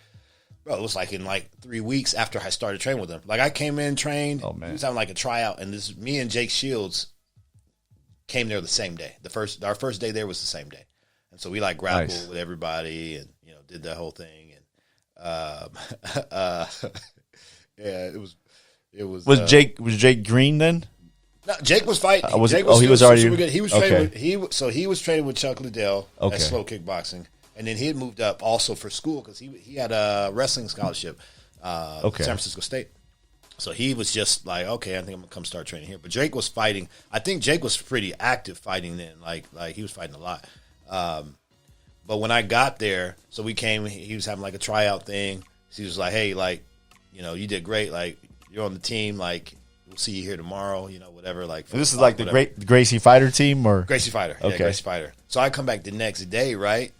Bro, it was like in like 3 weeks after I started training with him. Like I came in, trained. Oh man, he was having like a tryout, and me and Jake Shields came there the same day. Our first day there was the same day, and so we like grappled with everybody, and you know did that whole thing, and yeah, it was. Was Jake Green then? No, Jake was fighting. He was already super good. He was training he was training with Chuck Liddell at Slow Kickboxing, and then he had moved up also for school because he had a wrestling scholarship, San Francisco State. So he was just like, okay, I think I'm gonna come start training here. But Jake was fighting. I think Jake was pretty active fighting then. Like he was fighting a lot. But when I got there, so we came. He was having like a tryout thing. So he was like, hey, like, you know, you did great. Like you're on the team. Like we'll see you here tomorrow. You know, whatever. Like this is like the Gracie Fighter team, or Gracie Fighter. Okay, yeah, Gracie Fighter. So I come back the next day, right?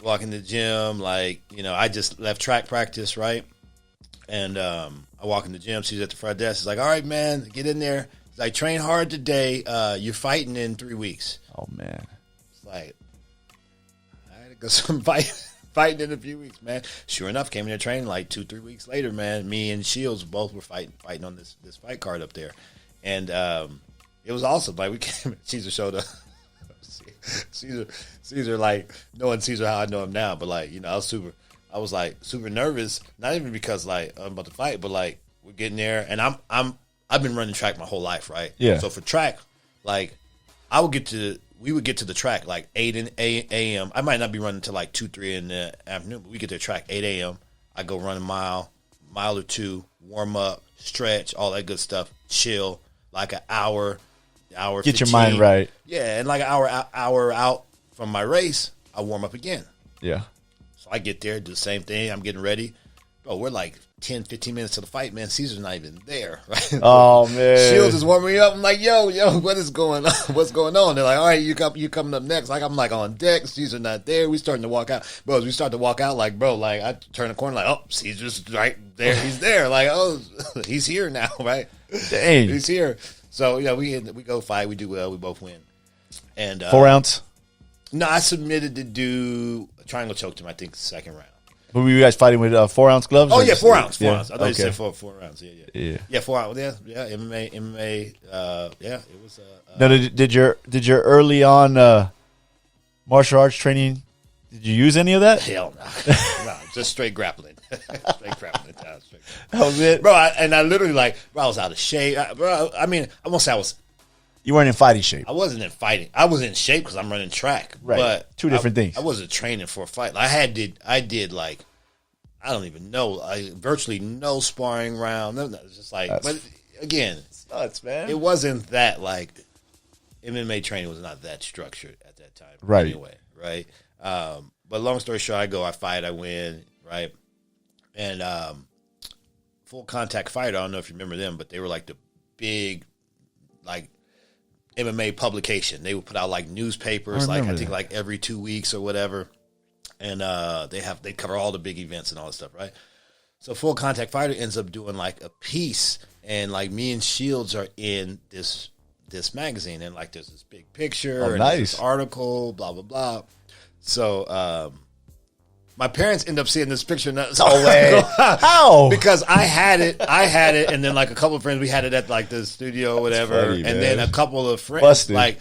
Walk in the gym, like, you know, I just left track practice, right? And I walk in the gym. She's at the front desk. She's like, all right, man, get in there. She's like, train hard today. You're fighting in 3 weeks. Oh, man. It's like, I had to go some fighting in a few weeks, man. Sure enough, came in there training like 2-3 weeks later, man. Me and Shields both were fighting on this fight card up there. And it was awesome. Like, we came, Cesar showed up. Cesar, like, knowing Cesar how I know him now, but like, you know, I was like super nervous, not even because like I'm about to fight, but like we're getting there, and I've been running track my whole life, right? Yeah. So for track, like I would get to we would get to the track like 8 a.m. I might not be running until like 2, 3 in the afternoon, but we get to the track 8 a.m. I go run a mile or two, warm up, stretch, all that good stuff, chill, like an hour Get 15. your mind right. Yeah, and like an hour out from my race, I warm up again. Yeah. So I get there, do the same thing. I'm getting ready. Bro, we're like 10, 15 minutes to the fight, man. Cesar's not even there. Right? Oh, man. Shields is warming me up. I'm like, yo, what is going on? What's going on? They're like, all right, you coming up next. Like, I'm like on deck. Caesar's not there. We starting to walk out. Bro, as we start to walk out, like, bro, like I turn the corner, like, oh, Caesar's right there. He's there. Like, oh, he's here now, right? Dang. He's here. So, yeah, we go fight. We do well. We both win. And 4 ounce? No, I submitted to do a triangle choke to him, I think, the second round. Were you guys fighting with 4 ounce gloves? Oh, or yeah, 4 ounce. 4 yeah. ounce. I thought you said 4 rounds. Yeah. Yeah, 4 ounce. Yeah, MMA. Yeah, it was. Now, did your early on martial arts training, did you use any of that? Hell no. No, just straight grappling. Straight grappling. That was it? Bro, I literally, like, bro, I was out of shape. I mean, I won't say You weren't in fighting shape. I wasn't in fighting. I was in shape because I'm running track. Right. But Two different things. I wasn't training for a fight. I did like, I don't even know, virtually no sparring round. No, it's just like, but again, It's nuts, man. it wasn't that like, MMA training was not that structured at that time. Right. Anyway, right. But long story short, I fight, I win, right. And Full Contact Fighter, I don't know if you remember them, but they were like the big, like, MMA publication. They would put out like newspapers, I think like every 2 weeks or whatever. And they cover all the big events and all that stuff, right? So Full Contact Fighter ends up doing like a piece, and like me and Shields are in this magazine, and like there's this big picture, and nice. there's this article, blah blah blah. So my parents end up seeing this picture. No way. How? Because I had it, and then like a couple of friends, we had it at like the studio or whatever, funny, and man. then a couple of friends, Busted. like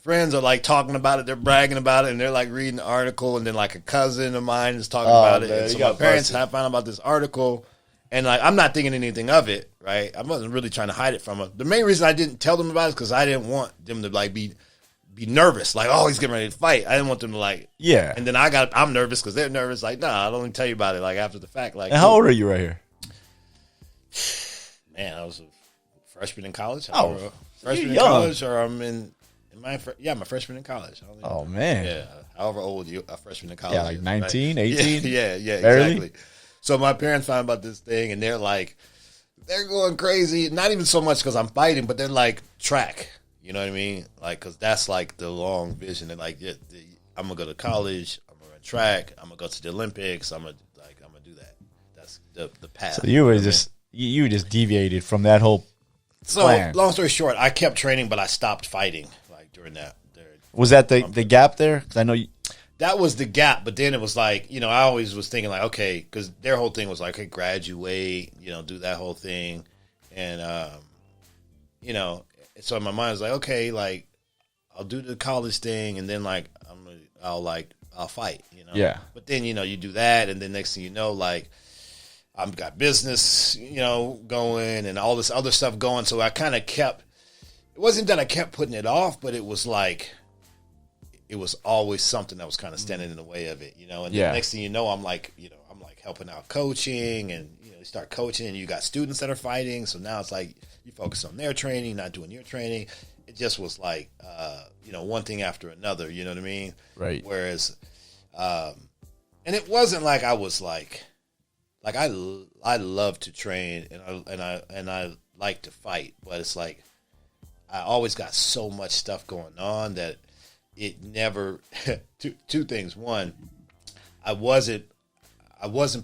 friends are like talking about it, they're bragging about it, and they're like reading the article, and then like a cousin of mine is talking about it. Man, And so you my got parents busted. have found out about this article, and like I'm not thinking anything of it, right? I wasn't really trying to hide it from them. The main reason I didn't tell them about it is because I didn't want them to like be nervous, like, oh, he's getting ready to fight. I didn't want them to like, Yeah. And then I'm nervous because they're nervous. Like, nah, I'll only tell you about it like after the fact. Like, And how old are you right here? man, I was a freshman in college. Oh, Freshman in young. college, or I'm I'm a freshman in college. I don't even Oh, know. man. Yeah, however old you a freshman in college. Yeah, like is, 19, right? 18? Yeah, Barely? exactly. So my parents found about this thing, and they're going crazy. Not even so much because I'm fighting, but they're like, track. You know what I mean? Like, because that's like the long vision. And like, I'm gonna go to college. I'm gonna run track. I'm gonna go to the Olympics. I'm gonna do that. That's the path. So you were just you just deviated from that whole So plan. long story short, I kept training, but I stopped fighting like during that. Was that the gap there? Because I know you. That was the gap, but then it was like, I always was thinking like, okay, because their whole thing was like, hey, graduate, do that whole thing, and so in my mind, I was like, okay, like I'll do the college thing, and then like I'll fight, Yeah. But then you do that, and then next thing you know, like I've got business, going, and all this other stuff going. So I kind of kept. It wasn't that I kept putting it off, but it was like. It was always something that was kind of standing in the way of it, And Yeah. the next thing you know, I'm like helping out coaching, and you start coaching, and you got students that are fighting. So now it's like you focus on their training, not doing your training. It just was like, one thing after another. You know what I mean? Right. Whereas, and it wasn't like I was like I love to train and I like to fight, but it's like I always got so much stuff going on that. It never two things. One, I wasn't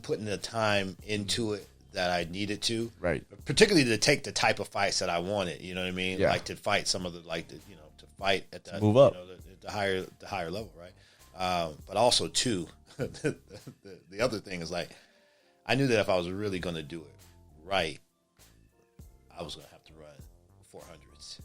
putting the time into it that I needed to. Right. Particularly to take the type of fights that I wanted. You know what I mean? Yeah. Like to fight some of the to fight at the move up. the higher level, right? But also too, the other thing is like I knew that if I was really going to do it right, I was going to have to run 400s.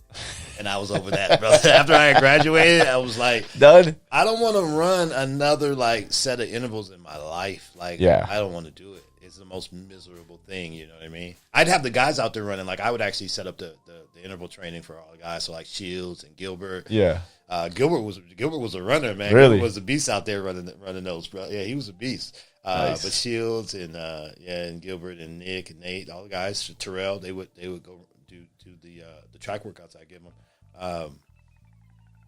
And I was over that, bro. After I had graduated, I was like, Done? I don't want to run another like set of intervals in my life. Like, Yeah. I don't want to do it. is the most miserable thing. You know what I mean? I'd have the guys out there running. Like I would actually set up the interval training for all the guys. So like Shields and Gilbert. Yeah. Gilbert was a runner, man. Really? Gilbert was a beast out there running those, bro. Yeah, he was a beast. Nice. But Shields and Gilbert and Nick and Nate, all the guys, Terrell, they would go do the track workouts I give them.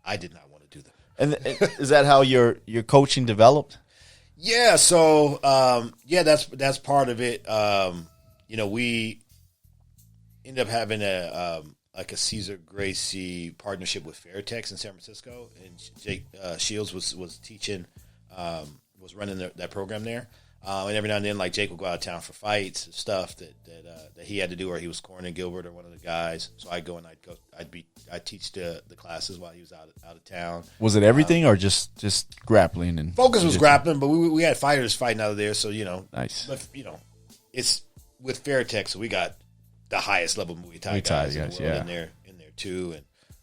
I did not want to do them. And is that how your coaching developed? Yeah. So that's part of it. We ended up having a Cesar Gracie partnership with Fairtex in San Francisco, and Jake Shields was teaching, was running that program there. And every now and then, like Jake would go out of town for fights and stuff that he had to do, or he was cornering Gilbert or one of the guys. So I'd go and I'd teach the classes while he was out of town. Was it everything or just grappling and focus was grappling, but we had fighters fighting out of there. So nice. But it's with Fairtex, so we got the highest level Muay Thai guys in the world in there too,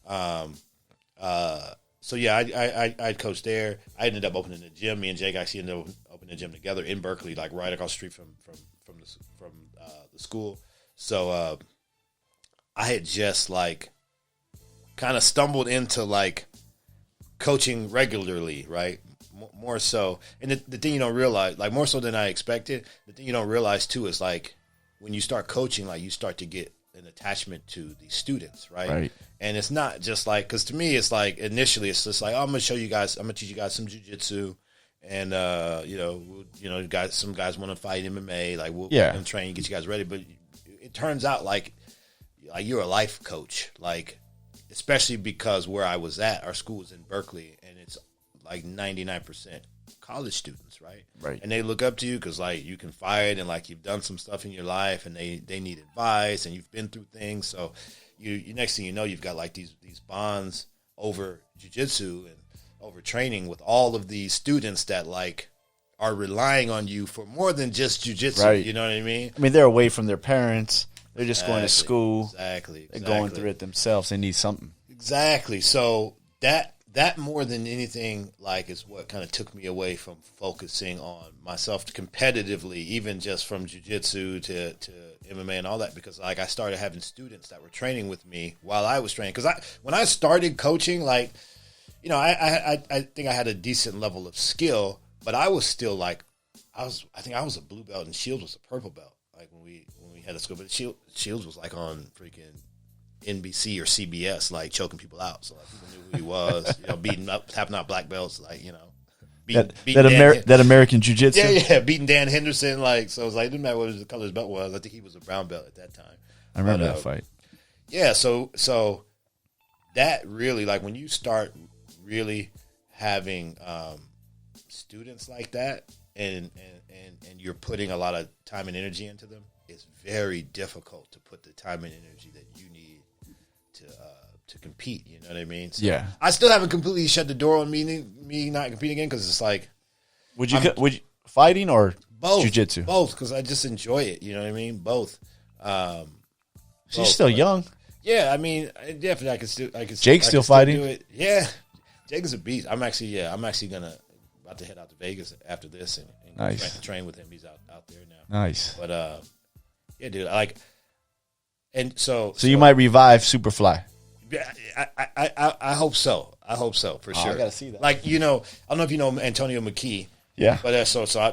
and so yeah, I coached there. I ended up opening the gym. Me and Jake actually ended up opening the gym together in Berkeley, like right across the street from the school. So I had just like kind of stumbled into like coaching regularly, right? More so, and the thing you don't realize, like more so than I expected, the thing you don't realize too is like when you start coaching, like you start to get an attachment to the students, right? And it's not just like, because to me, it's like initially it's just like, oh, I'm gonna teach you guys some jiu-jitsu, and some guys want to fight MMA, like we'll train, get you guys ready. But it turns out like you're a life coach, like especially because where I was at, our school was in Berkeley, and it's like 99% college students, right? And they look up to you because like you can fight and like you've done some stuff in your life, and they need advice, and you've been through things. So you next thing you know, you've got like these bonds over jiu-jitsu and over training with all of these students that like are relying on you for more than just jiu-jitsu. You know what I mean? I mean, they're away from their parents. They're just going to school. Exactly. They're going through it themselves. They need something. Exactly. So that more than anything, like, is what kind of took me away from focusing on myself competitively, even just from jiu-jitsu to MMA and all that, because, like, I started having students that were training with me while I was training. Because when I started coaching, like, I think I had a decent level of skill, but I was still, like, I think I was a blue belt and Shields was a purple belt, like, when we had a school. But Shields was, like, on freaking NBC or CBS, like choking people out. So like people knew who he was, beating up, tapping out black belts, like, that American Jiu-Jitsu. Yeah, beating Dan Henderson. Like, so it was like, it didn't matter what the color his belt was. I think he was a brown belt at that time. I remember that fight. Yeah, so that really, like, when you start really having students like that, and you're putting a lot of time and energy into them, it's very difficult to put the time and energy that you need to compete. You know what I mean? So yeah. I still haven't completely shut the door on me not competing again, because it's like, would you fighting or both? Jiu-jitsu? Both, because I just enjoy it. You know what I mean? Both. She's still young. Yeah, I mean, definitely I can. Jake's still fighting. Do it. Yeah, Jake is a beast. I'm actually about to head out to Vegas after this and nice. train with him. He's out there now. Nice. But yeah, dude, so you might revive Superfly. Yeah, I hope so. I hope so for sure. I gotta see that. Like, I don't know if you know Antonio McKee. Yeah. But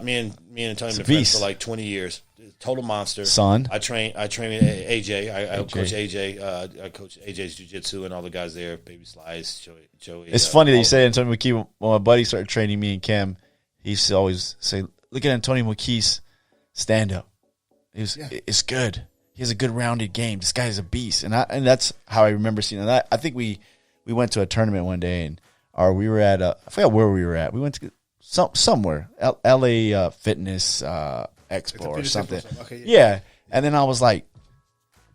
me and Antonio have been friends for like 20 years. Total monster. Son. I train AJ. I coach AJ. I coach AJ's jiu-jitsu and all the guys there. Baby Slice, Joey. It's funny that you say Antonio McKee. When my buddy started training me and Cam, he used to always say, "Look at Antonio McKee's stand-up. It's good. He has a good rounded game. This guy is a beast." And that's how I remember seeing it. I think we went to a tournament one day, or we were at I forgot where we were at. We went to somewhere, LA Fitness Expo or something. Okay, yeah. And then I was like,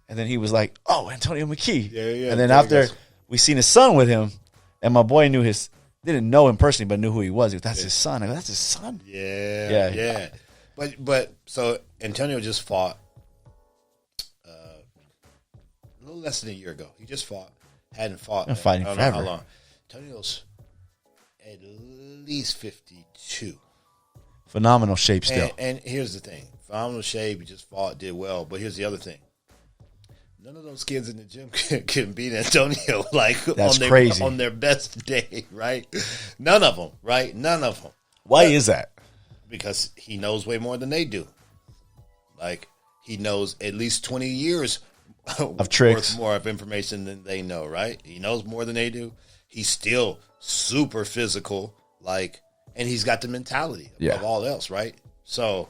and then he was like, "Oh, Antonio McKee." Yeah. And then after we seen his son with him, and my boy didn't know him personally, but knew who he was. He goes, "That's his son." I go, "That's his son." Yeah. But so Antonio just fought a little less than a year ago. He just fought. Hadn't fought. Been fighting I don't forever. know how long. Antonio's at least 52. Phenomenal shape still. And here's the thing. phenomenal shape. He just fought, did well. But here's the other thing. None of those kids in the gym can beat Antonio crazy. On their best day, right? None of them, right? None of them. Why is that? Because he knows way more than they do. Like, he knows at least 20 years of tricks, worth more of information than they know, right? He knows more than they do. He's still super physical, like, and he's got the mentality above all else, right? So,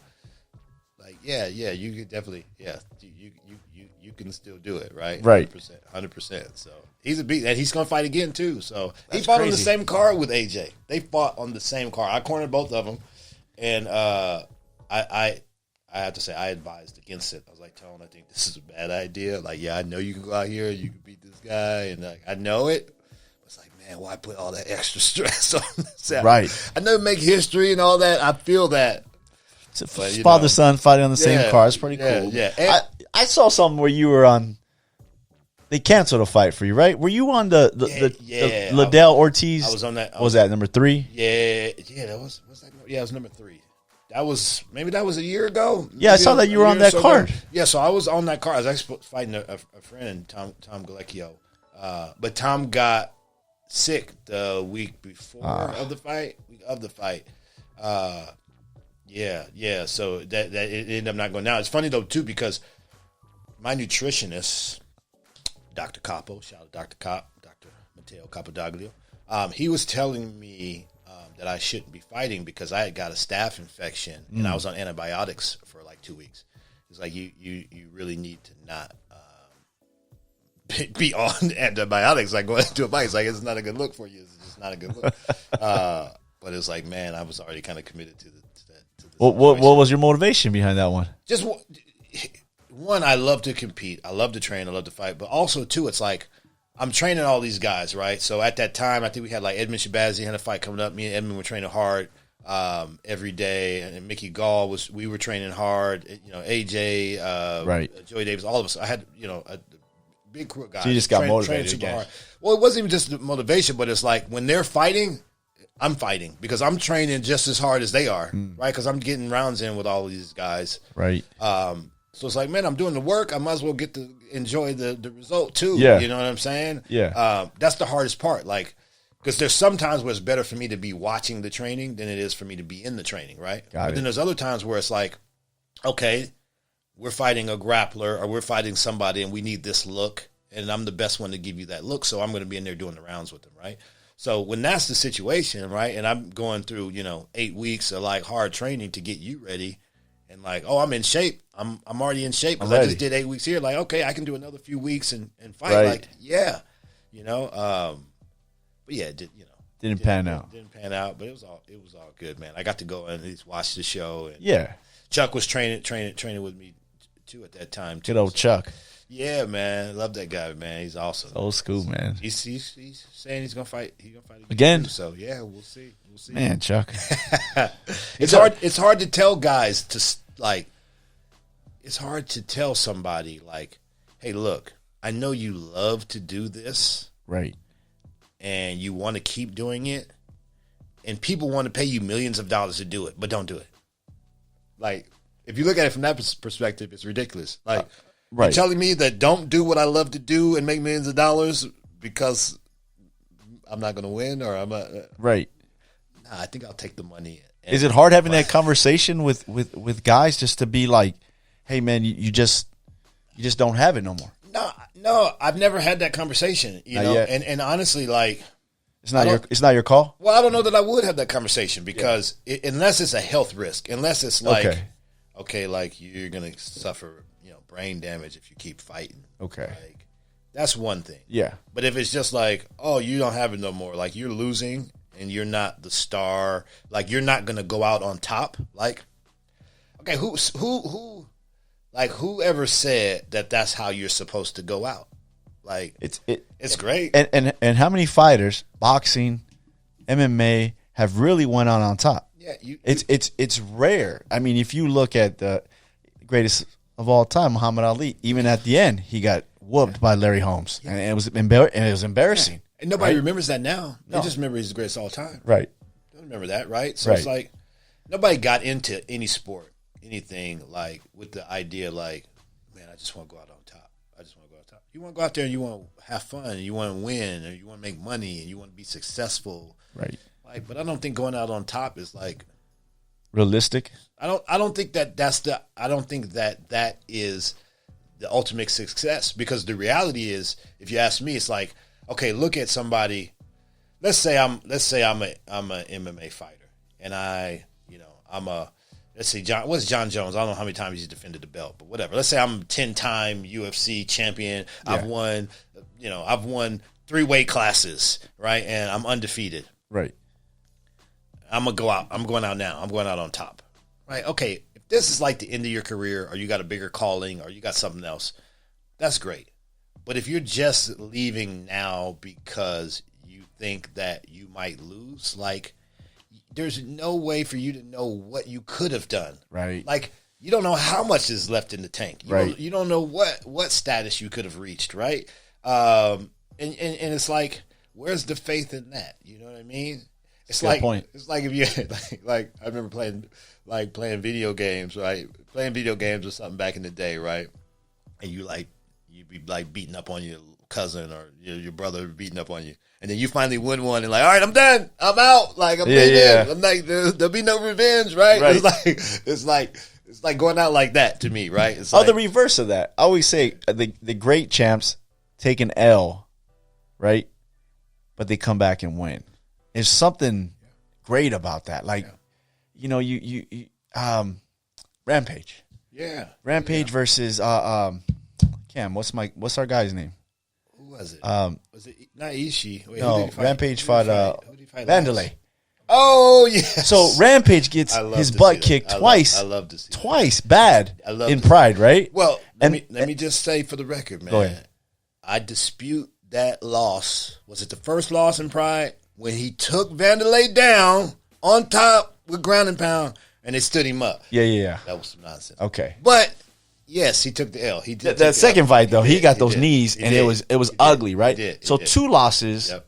like, you could definitely, you can still do it, right? Right. 100%. So he's a beat, and he's going to fight again too. So he fought on the same card with AJ. They fought on the same card. I cornered both of them, and I have to say I advised against it. I was like, Tone, I think this is a bad idea. Like, I know you can go out here, you can beat this guy, and I know it. It's like, man, why put all that extra stress on this? Right. I know make history and all that. I feel that. Father son fighting on the same card. It's pretty cool. Yeah. And I saw something where you were on. They canceled a fight for you, right? Were you on the Liddell Ortiz? I was on that. What was that number 3? Yeah. That was that. Yeah, it was number 3. That was a year ago. Yeah, I saw that you were on that card. Yeah, so I was on that card. I was actually fighting a friend, Tom Galecchio. But Tom got sick the week before of the fight. Yeah. So that it ended up not going down. It's funny though too because my nutritionist, Dr. Capo, shout out to Dr. Cop, Dr. Matteo Capodaglio, he was telling me that I shouldn't be fighting because I had got a staph infection and I was on antibiotics for like 2 weeks. It's like you really need to not be on antibiotics. Like going into a fight, it's like it's not a good look for you. It's just not a good look. But it's like, man, I was already kind of committed to that. What was your motivation behind that one? Just one, I love to compete. I love to train. I love to fight. But also, too, it's like I'm training all these guys, right? So at that time, I think we had like Edmund Shabazi had a fight coming up. Me and Edmund were training hard every day. And Mickey Gall we were training hard. AJ, right. Joey Davis, all of us. I had, a big crew of guys. So you just got motivated super again. hard. Well, it wasn't even just the motivation, but it's like when they're fighting, I'm fighting because I'm training just as hard as they are, right? Because I'm getting rounds in with all of these guys. Right. So it's like, man, I'm doing the work. I might as well get to enjoy the result too. Yeah. You know what I'm saying? Yeah. That's the hardest part. Like, because there's some times where it's better for me to be watching the training than it is for me to be in the training, right? But then there's other times where it's like, okay, we're fighting a grappler or we're fighting somebody and we need this look, and I'm the best one to give you that look, so I'm going to be in there doing the rounds with them, right? So when that's the situation, right, and I'm going through, 8 weeks of like hard training to get you ready, and like, oh, I'm in shape. I'm already in shape because I just did 8 weeks here. Like, okay, I can do another few weeks and fight. Right. Like, yeah, but yeah, didn't pan out. Didn't pan out, but it was all good, man. I got to go and at least watch the show. And yeah, Chuck was training with me too at that time. Too, good old Chuck. Yeah, man, love that guy, man. He's awesome. Old school, man. He's saying he's gonna fight. He's gonna fight again. So yeah, we'll see. Man, Chuck. It's hard. It's hard to tell guys to like. It's hard to tell somebody like, hey, look, I know you love to do this, right, and you want to keep doing it, and people want to pay you millions of dollars to do it, but don't do it. Like, if you look at it from that perspective, it's ridiculous. Like. Right. You're telling me that don't do what I love to do and make millions of dollars because I'm not going to win, or I'm not right. Nah, I think I'll take the money. Is it hard having that conversation with guys just to be like, hey man, you just don't have it no more? No, I've never had that conversation. You know, yet. and honestly, like it's not your call. Well, I don't know that I would have that conversation because unless it's a health risk, unless it's like okay, like you're going to suffer. Brain damage if you keep fighting. Okay. Like, that's one thing. Yeah. But if it's just like, oh, you don't have it no more, like you're losing and you're not the star, like you're not gonna go out on top. Like, okay, whoever said that that's how you're supposed to go out? Like, it's great. And how many fighters, boxing, MMA, have really went out on top? Yeah, it's rare. I mean, if you look at the greatest of all time, Muhammad Ali, even at the end, he got whooped by Larry Holmes, and it was embarrassing. Yeah. And nobody remembers that now. They just remember he's the greatest of all time. Right. They don't remember that, right? So it's like nobody got into any sport anything like with the idea like, man, I just want to go out on top. I just want to go out top. You want to go out there and you want to have fun and you want to win and you want to make money and you want to be successful. Right. Like, but I don't think going out on top is like realistic. I don't think that is the ultimate success, because the reality is, if you ask me, it's like, okay, look at somebody. Let's say I'm a MMA fighter, and let's see, what's John Jones? I don't know how many times he's defended the belt, but whatever. Let's say I'm a 10-time UFC champion. Yeah. I've won 3 weight classes, right? And I'm undefeated. Right. I'm going out now. I'm going out on top. Right? Okay, if this is like the end of your career, or you got a bigger calling, or you got something else, that's great. But if you're just leaving now because you think that you might lose, like, there's no way for you to know what you could have done. Right. Like, you don't know how much is left in the tank. You don't know what status you could have reached, right? And it's like, where's the faith in that? You know what I mean? It's like point. It's like if you like I remember playing video games, right? Playing video games or something back in the day, right? And you'd be like beating up on your cousin or your brother beating up on you. And then you finally win one and like, all right, I'm done. I'm out. Like, I'm like, there'll be no revenge, right? It's like going out like that to me, right? It's the reverse of that. I always say the great champs take an L, right? But they come back and win. There's something great about that. Like, you Rampage. Yeah. Rampage versus Cam. What's our guy's name? Who was it? Was it not Ishii? Wait, no, Rampage fought Vanderlei. Oh yeah. So Rampage gets his butt kicked twice. I love to see twice bad in Pride, right? Well, let me just say for the record, man. Go ahead. I dispute that loss. Was it the first loss in Pride when he took Vanderlei down on top with ground and pound and they stood him up? Yeah. That was some nonsense. Okay, but yes, he took the L. He did that second fight though. He got those knees and it was ugly, right? So 2 losses. Yep.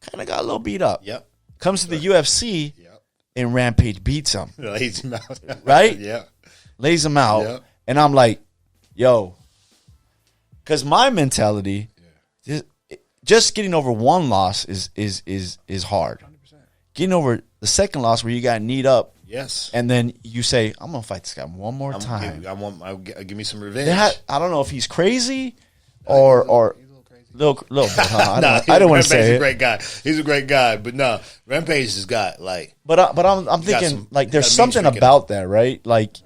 Kind of got a little beat up. Yep. Comes to the UFC. Yep. And Rampage beats him. Lays him out. Right? Yeah. Lays him out. Yep. And I'm like, yo. Because my mentality, just getting over one loss is hard. 100%. Getting over the second loss where you got kneed up. Yes. And then you say, I'm going to fight this guy one more time. Give me some revenge. I don't know if he's crazy or little bit, huh? I don't want to say Rampage's it. A great guy. He's a great guy, but no, Rampage has got like. But I'm thinking like there's something about that, right? Like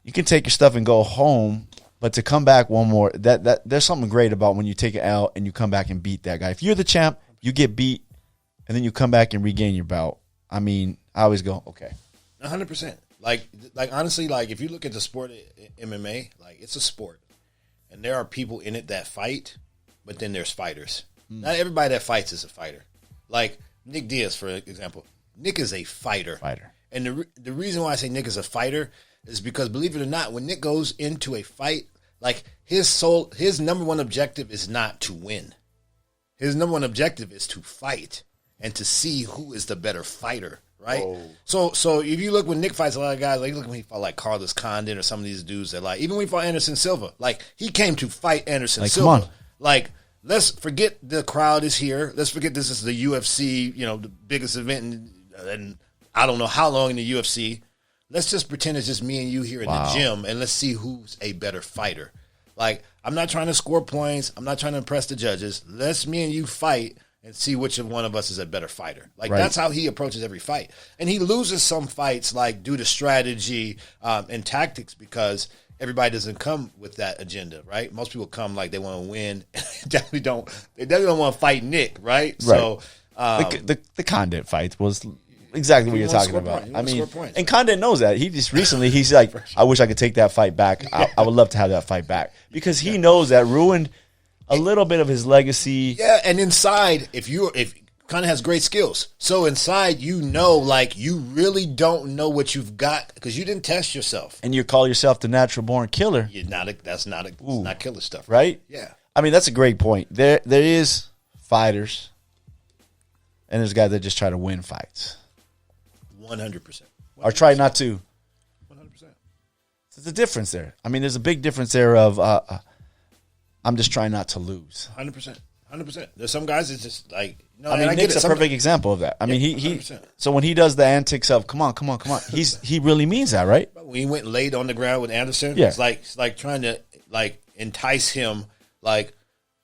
you can take your stuff and go home, but to come back one more, that there's something great about when you take it out and you come back and beat that guy. If you're the champ, you get beat, and then you come back and regain your belt. I mean, I always go, okay, 100%. Like honestly, like if you look at the sport of MMA, like it's a sport, and there are people in it that fight. But then there's fighters. Not everybody that fights is a fighter. Like Nick Diaz, for example. Nick is a fighter. And the reason why I say Nick is a fighter is because, believe it or not, when Nick goes into a fight, like his number one objective is not to win. His number one objective is to fight and to see who is the better fighter, right? Oh. So if you look when Nick fights a lot of guys, like look when he fought like Carlos Condon or some of these dudes that like, even when he fought Anderson Silva, like he came to fight Anderson Silva. Come on. Like, let's forget the crowd is here. Let's forget this is the UFC, the biggest event in I don't know how long in the UFC. Let's just pretend it's just me and you here in the gym, and let's see who's a better fighter. Like, I'm not trying to score points. I'm not trying to impress the judges. Let's me and you fight and see which of one of us is a better fighter. Like, that's how he approaches every fight. And he loses some fights, like, due to strategy and tactics because – everybody doesn't come with that agenda, right? Most people come like they want to win. They definitely don't want to fight Nick, right? So the Condit fight was exactly what you're talking about. I mean, and Condit knows that. He just recently he's like, I wish I could take that fight back. I would love to have that fight back because he knows that ruined a little bit of his legacy. Yeah, and inside, if Condit has great skills. So inside, like you really don't know what you've got because you didn't test yourself. And you call yourself the natural born killer. That's not killer stuff. Right? Yeah. I mean, that's a great point. There is fighters and there's guys that just try to win fights. 100%. Or try not to There's a difference there. I mean, there's a big difference there of I'm just trying not to lose. 100%. 100%. There's some guys that's just like, no, I mean, Nick's a perfect example of that. I mean, he so when he does the antics of come on, he really means that, right? When he went and laid on the ground with Anderson, Yeah. it's like trying to like entice him, like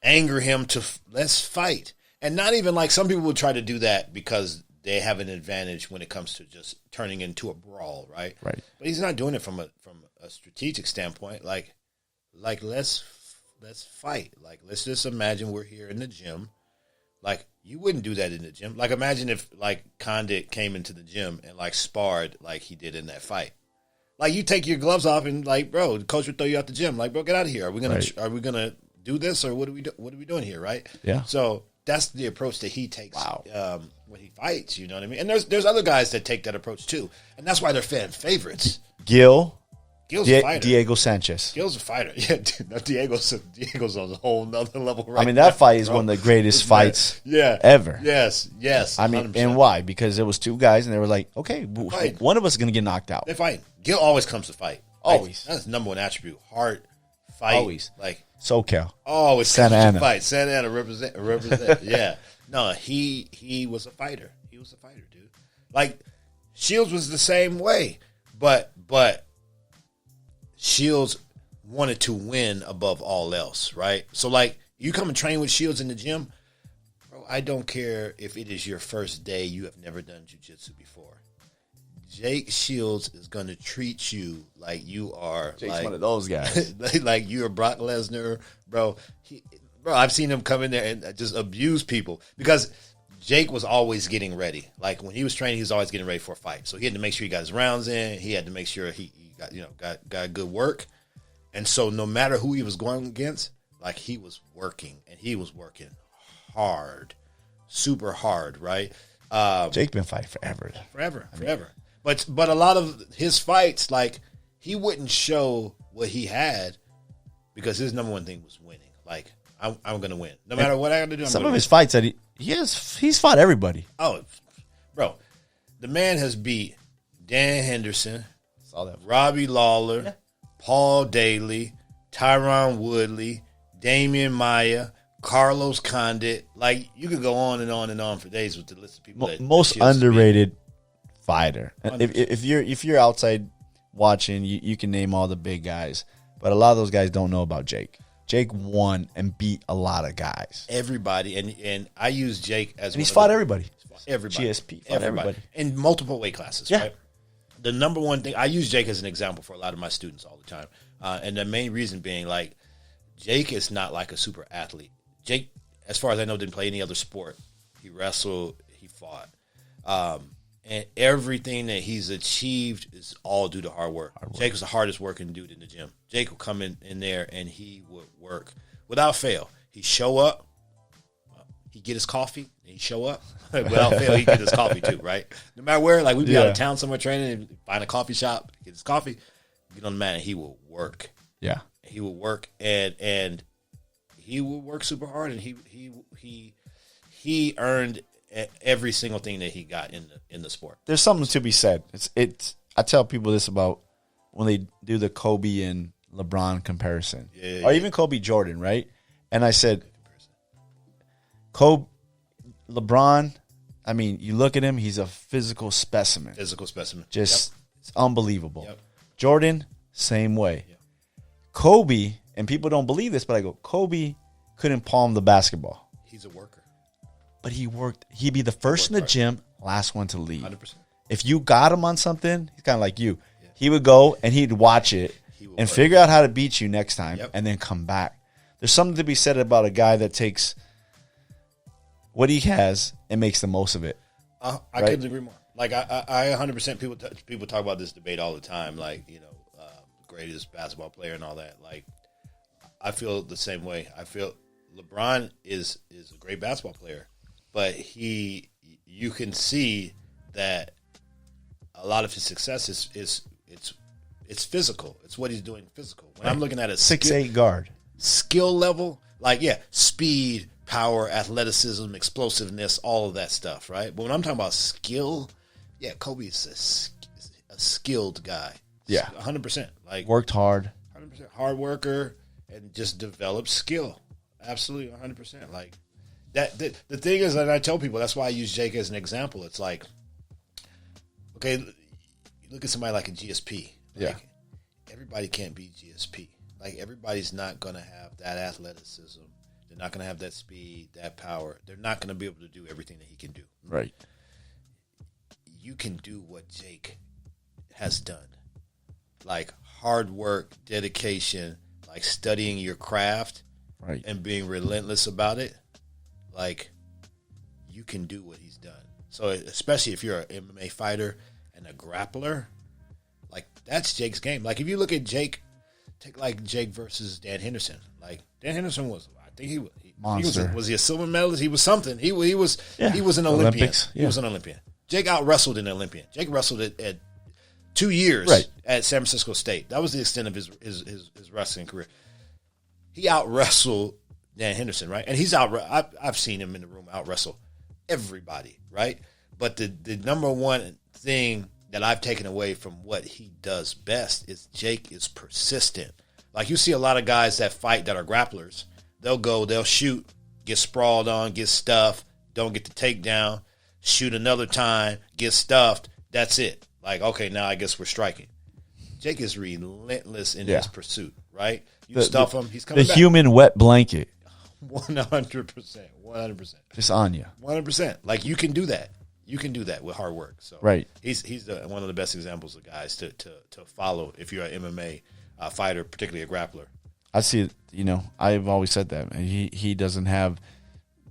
anger him to let's fight. And not even like some people would try to do that because they have an advantage when it comes to just turning into a brawl, right? Right. But he's not doing it from a strategic standpoint. Like let's fight. Like let's just imagine we're here in the gym. Like you wouldn't do that in the gym. Like imagine if like Condit came into the gym and like sparred like he did in that fight. Like you take your gloves off and like, bro, the coach would throw you out the gym. Like, bro, get out of here. Are we gonna do this or what are we doing here, right? Yeah. So that's the approach that he takes. Wow. When he fights, you know what I mean. And there's other guys that take that approach too, and that's why they're fan favorites. Gil's a fighter. Diego Sanchez. Gil's a fighter. Yeah, Diego's on a whole nother level. Right. I mean, that fight is one of the greatest fights ever. Yes. I mean, 100%. and why? Because there was two guys, and they were like, okay, one of us is going to get knocked out. They fight. Gil always comes to fight. Always. That's his number one attribute. Hard fight. Always. Like SoCal. always Santa comes to Ana. fight. Santa Ana represent. Yeah. No, he was a fighter. He was a fighter, dude. Like Shields was the same way, but Shields wanted to win above all else, right? So like you come and train with Shields in the gym, bro. I don't care if it is your first day. You have never done jiu-jitsu before. Jake Shields is going to treat you like you are Jake's like one of those guys. like you're Brock Lesnar, bro. I've seen him come in there and just abuse people because Jake was always getting ready. Like when he was training, he was always getting ready for a fight. So he had to make sure he got his rounds in. He had to make sure he got good work. And so no matter who he was going against, like he was working and he was working hard, super hard, right? Jake been fighting forever. Forever. But a lot of his fights, like he wouldn't show what he had because his number one thing was winning. Like I'm going to win. No matter what I got to do, Some of his fights that he's fought everybody. Oh, bro. The man has beat Dan Henderson, Saw that. Robbie Lawler, Paul Daly, Tyron Woodley, Damian Maia, Carlos Condit. Like, you could go on and on and on for days with the list of people. Most underrated fighter. If you're outside watching, you can name all the big guys. But a lot of those guys don't know about Jake. Jake won and beat a lot of guys. Everybody. And I use Jake as and he's fought everybody. Everybody. GSP fought everybody. In multiple weight classes, right? The number one thing, I use Jake as an example for a lot of my students all the time. And the main reason being, like, Jake is not like a super athlete. Jake, as far as I know, didn't play any other sport. He wrestled, he fought. And everything that he's achieved is all due to hard work. Jake was the hardest working dude in the gym. Jake would come in there and he would work without fail. He'd show up, he'd get his coffee, and he'd show up. Without fail, he'd get his coffee too, right? No matter where, like we'd be out of town somewhere training, and find a coffee shop, get his coffee, get on the mat, and he will work. Yeah. He will work and he will work super hard, and he earned every single thing that he got in the sport. There's something to be said. It's I tell people this about when they do the Kobe and LeBron comparison, or even Kobe Jordan, right? And I said, LeBron, I mean, you look at him, he's a physical specimen. Just it's unbelievable. Yep. Jordan, same way. Yep. Kobe, and people don't believe this, but I go, Kobe couldn't palm the basketball. He's a worker. But he worked. He'd be the first in the gym, last one to leave. 100%. If you got him on something, he's kind of like you. Yeah. He would go and he'd watch it and figure out how to beat you next time and then come back. There's something to be said about a guy that takes what he has and makes the most of it. I couldn't agree more. Like, I 100%, people talk about this debate all the time, like, greatest basketball player and all that. Like, I feel the same way. I feel LeBron is a great basketball player, but you can see that a lot of his success is physical. It's what he's doing physical. When I'm looking at a 6'8" guard skill level, like speed, power, athleticism, explosiveness, all of that stuff, right? But when I'm talking about skill, Kobe is a skilled guy. Yeah. 100%. Like Worked hard. 100% hard worker and just developed skill. Absolutely 100%. Like that. The thing is, and I tell people, that's why I use Jake as an example. It's like, okay, you look at somebody like a GSP. Like, everybody can't be GSP. Like, everybody's not going to have that athleticism. They're not going to have that speed, that power. They're not going to be able to do everything that he can do. Right. You can do what Jake has done. Like, hard work, dedication, like studying your craft, right, and being relentless about it. Like, you can do what he's done. So, especially if you're an MMA fighter and a grappler, like, that's Jake's game. Like, if you look at Jake, take like Jake versus Dan Henderson. Like, Dan Henderson was, I think he monster. Was he a silver medalist? He was something. He was an Olympian. Olympics, He was an Olympian. Jake out-wrestled an Olympian. Jake wrestled at 2 years at San Francisco State. That was the extent of his wrestling career. He out-wrestled Dan Henderson, right? And he's I've seen him in the room out-wrestle everybody, right? But the number one thing that I've taken away from what he does best is Jake is persistent. Like, you see a lot of guys that fight that are grapplers. They'll shoot, get sprawled on, get stuffed, don't get the takedown, shoot another time, get stuffed. That's it. Like, okay, now I guess we're striking. Jake is relentless in his pursuit, right? You stuff him, he's coming back. The human wet blanket. 100%. 100%. Just on you. 100%. Like, you can do that. You can do that with hard work. So right. He's one of the best examples of guys to follow if you're an MMA fighter, particularly a grappler. I see it. I've always said that. He doesn't have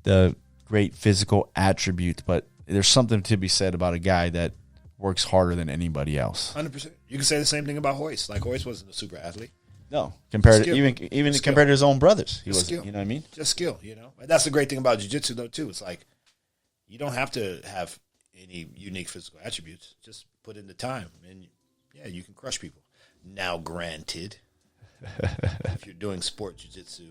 the great physical attributes, but there's something to be said about a guy that works harder than anybody else. 100%. You can say the same thing about Hoist. Like, Hoist wasn't a super athlete. No, compared to even compared to his own brothers, he was. Skill. You know what I mean? Just skill. And that's the great thing about jiu-jitsu, though, too. It's like, you don't have to have any unique physical attributes. Just put in the time, and you can crush people. Now, granted, if you're doing sport jiu-jitsu,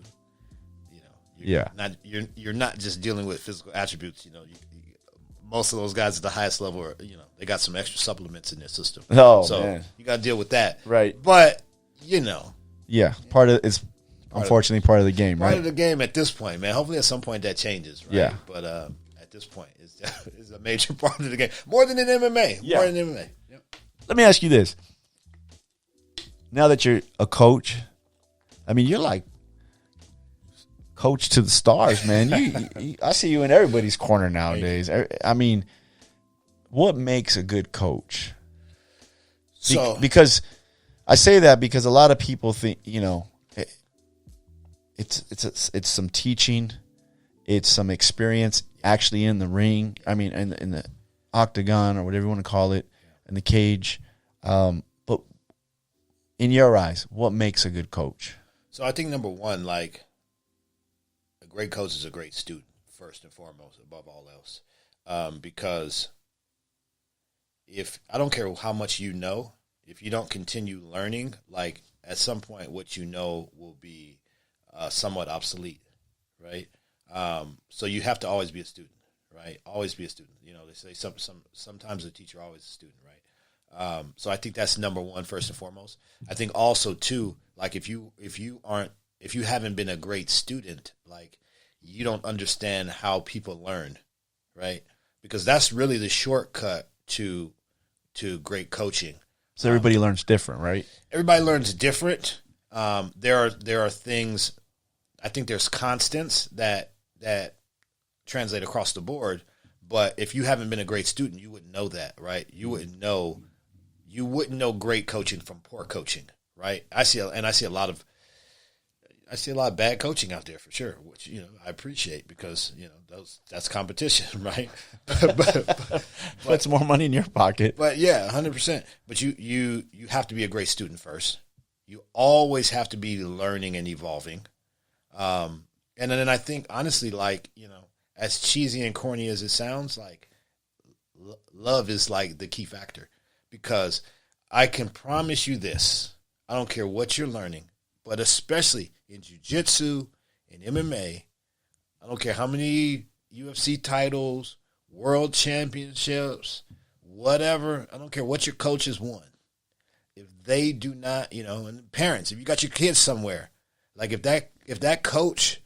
you're not just dealing with physical attributes. Most of those guys at the highest level are, they got some extra supplements in their system. Oh, so man. You got to deal with that, right? But unfortunately part of the game, right? Part of the game at this point, man. Hopefully, at some point that changes, right? Yeah. But at this point, it's a major part of the game, more than in MMA. Yeah. More than MMA. Yep. Let me ask you this: now that you're a coach, I mean, you're like coach to the stars, man. I see you in everybody's corner nowadays. I mean, what makes a good coach? Because I say that because a lot of people think, it's some teaching, it's some experience actually in the ring. I mean, in the octagon or whatever you want to call it, in the cage. But in your eyes, what makes a good coach? So I think number one, like, a great coach is a great student, first and foremost, above all else. Because if I don't care how much you know, if you don't continue learning, like, at some point what you know will be somewhat obsolete, right? So you have to always be a student, right? Always be a student. They say sometimes a teacher, always a student, right? So I think that's number one, first and foremost. I think also too, like, if you haven't been a great student, like, you don't understand how people learn, right? Because that's really the shortcut to great coaching. So everybody learns different, right? Everybody learns different. There are things. I think there's constants that translate across the board. But if you haven't been a great student, you wouldn't know that, right? You wouldn't know great coaching from poor coaching, right? I see a lot of bad coaching out there for sure, which I appreciate because that's competition, right? but puts more money in your pocket. But 100%. But you have to be a great student first. You always have to be learning and evolving. And then I think honestly, like, as cheesy and corny as it sounds, like, love is like the key factor, because I can promise you this: I don't care what you're learning, but especially in jiu-jitsu, in MMA, I don't care how many UFC titles, world championships, whatever. I don't care what your coach has won. they do not, and parents, if you got your kids somewhere, like if that coach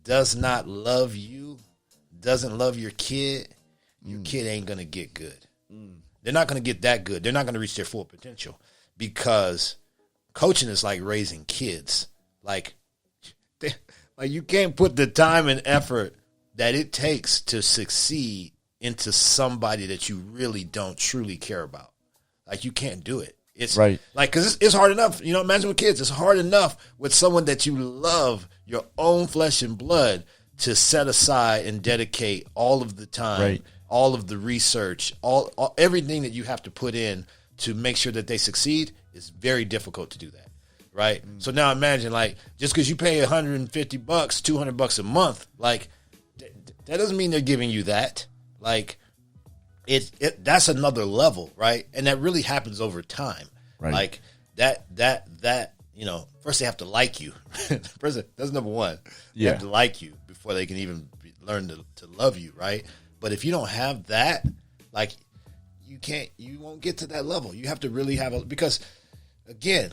does not love you, doesn't love your kid ain't going to get good. They're not going to get that good. They're not going to reach their full potential, because coaching is like raising kids. Like you can't put the time and effort that it takes to succeed into somebody that you really don't truly care about. Like, you can't do it. It's right. Like, because it's hard enough. Imagine with kids. It's hard enough with someone that you love, your own flesh and blood, to set aside and dedicate all of the time, right. all of the research, all everything that you have to put in to make sure that they succeed. Is very difficult to do that. Right. So now imagine, like, just because you pay $150, $200 a month, like, that doesn't mean they're giving you that. Like, that's another level, right? And that really happens over time. Right. Like that, first they have to like you. First, that's number one. They have to like you before they can even learn to love you, right? But if you don't have that, like, you won't get to that level. You have to really have because again,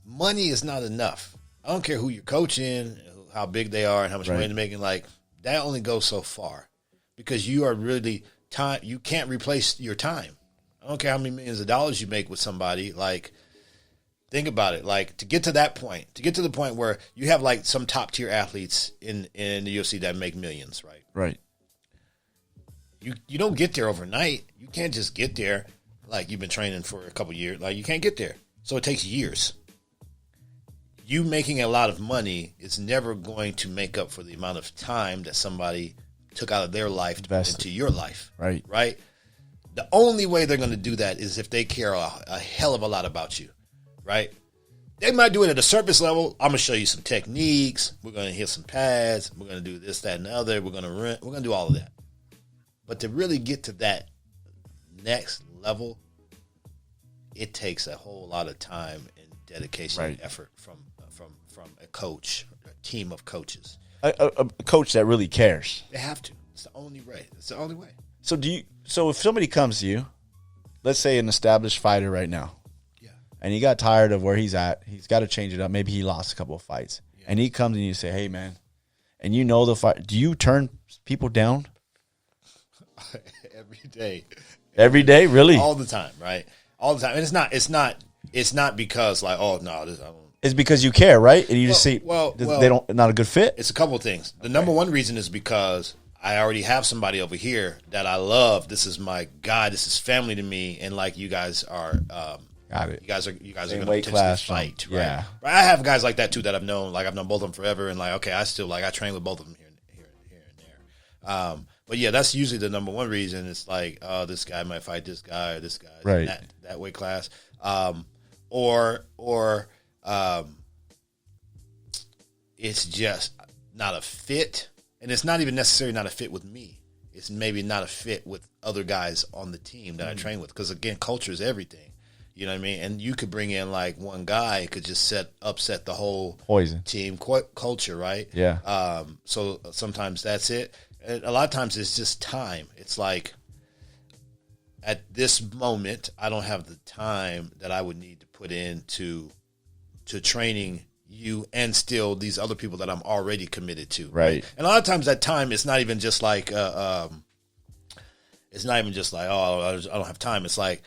money is not enough. I don't care who you're coaching, how big they are, and how much money they're making. Like, that only goes so far, because you are really time. You can't replace your time. I don't care how many millions of dollars you make with somebody. Like, think about it. Like, to get to that point, to get to the point where you have like some top tier athletes in the UFC that make millions, right? Right. You don't get there overnight. You can't just get there. Like, you've been training for a couple years. Like, you can't get there. So it takes years. You making a lot of money is never going to make up for the amount of time that somebody took out of their life to put into your life. Right. Right? The only way they're going to do that is if they care a hell of a lot about you. Right? They might do it at a surface level. I'm going to show you some techniques. We're going to hit some pads. We're going to do this, that, and the other. We're going to do all of that. But to really get to that next level, it takes a whole lot of time and dedication and effort from a coach, a team of coaches. A coach that really cares. They have to. It's the only way. It's the only way. So if somebody comes to you, let's say an established fighter right now, and he got tired of where he's at, he's got to change it up. Maybe he lost a couple of fights, and he comes and you say, "Hey, man," and you know the fight. Do you turn people down? Every day. Every day, really? All the time, right? All the time. And it's not because, like, oh no, this I don't. It's because you care, right? And you just see, they don't, not a good fit. It's a couple of things. The number one reason is because I already have somebody over here that I love. This is my God. This is family to me. And like, you guys are, got it. You guys are going to weight potentially class fight, right? Yeah. Right? I have guys like that too that I've known. Like, I've known both of them forever, and like, okay, I train with both of them here and there. But yeah, that's usually the number one reason. It's like, oh, this guy might fight this guy, or this guy, right? That weight class, or it's just not a fit, and it's not even necessarily not a fit with me. It's maybe not a fit with other guys on the team that I train with, because again, culture is everything. You know what I mean? And you could bring in like one guy could just upset the whole team culture, right? Yeah. So sometimes that's it. And a lot of times it's just time. It's like, at this moment, I don't have the time that I would need to put into training you and still these other people that I'm already committed to. Right. And a lot of times that time, it's not even just like, oh, I don't have time. It's like,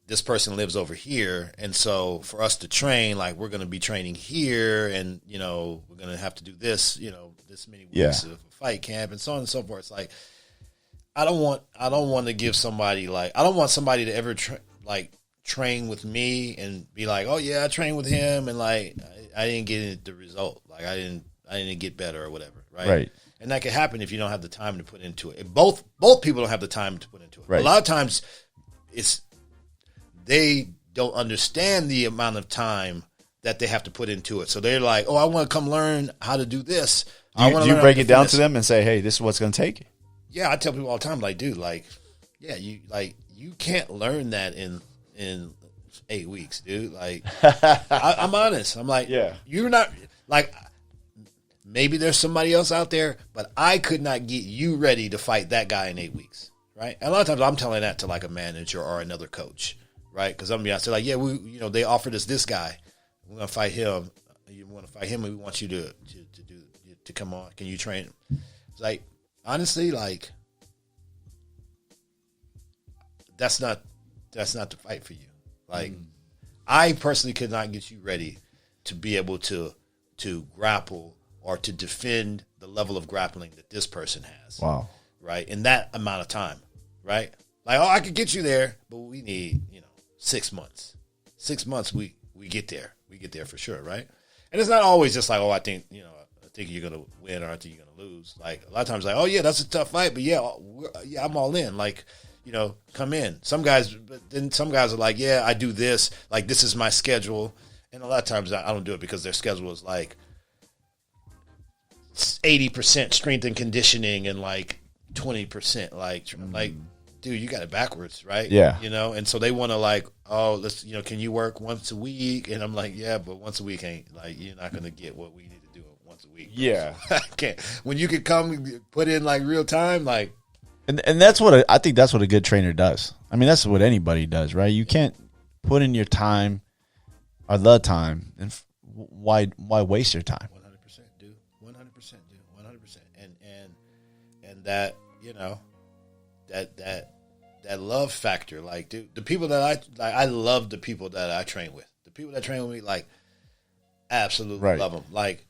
this person lives over here, and so for us to train, like, we're going to be training here, and we're going to have to do this, this many weeks of fight camp, and so on and so forth. It's like, I don't want to give somebody, like, I don't want somebody to ever train with me and be like, oh yeah, I trained with him, and like, I didn't get the result, like I didn't get better or whatever, right? Right. And that could happen if you don't have the time to put into it. If both people don't have the time to put into it. Right. A lot of times, they don't understand the amount of time that they have to put into it. So they're like, oh, I want to come learn how to do this. Do you break it down to them and say, hey, this is what's going to take? Yeah, I tell people all the time, like, dude, like, yeah, you can't learn that in 8 weeks, dude. Like, I'm honest. I'm like, yeah, you're not, like, maybe there's somebody else out there, but I could not get you ready to fight that guy in 8 weeks, right? And a lot of times I'm telling that to like a manager or another coach, right? Because I'm gonna be honest, they're like, yeah, they offered us this guy. We're gonna fight him. You want to fight him, and we want you to come on. Can you train him? It's like, honestly, like, that's not the fight for you. Like, I personally could not get you ready to be able to grapple or to defend the level of grappling that this person has. Wow. Right? In that amount of time. Right? Like, I could get you there, but we need, 6 months. 6 months, we get there. We get there for sure, right? And it's not always just like, I think you're going to win or I think you're going to lose. Like, a lot of times, like, oh, yeah, that's a tough fight, but yeah, I'm all in. Like, come in. Some guys are like, yeah, I do this. Like, this is my schedule. And a lot of times I don't do it because their schedule is like 80% strength and conditioning and like 20% like, dude, you got it backwards, right? Yeah. And so they want to like, oh, let's, can you work once a week? And I'm like, yeah, but once a week ain't like, you're not going to get what we need to do once a week. Yeah. I can't. When you could come put in like real time, like. And that's what I think that's what a good trainer does. I mean, that's what anybody does, right? You can't put in your time or the time, and why waste your time? 100%, dude. 100%, dude. 100%. And that, that love factor, like, dude, the people that I love the people that I train with. The people that train with me, like, absolutely love them. Like,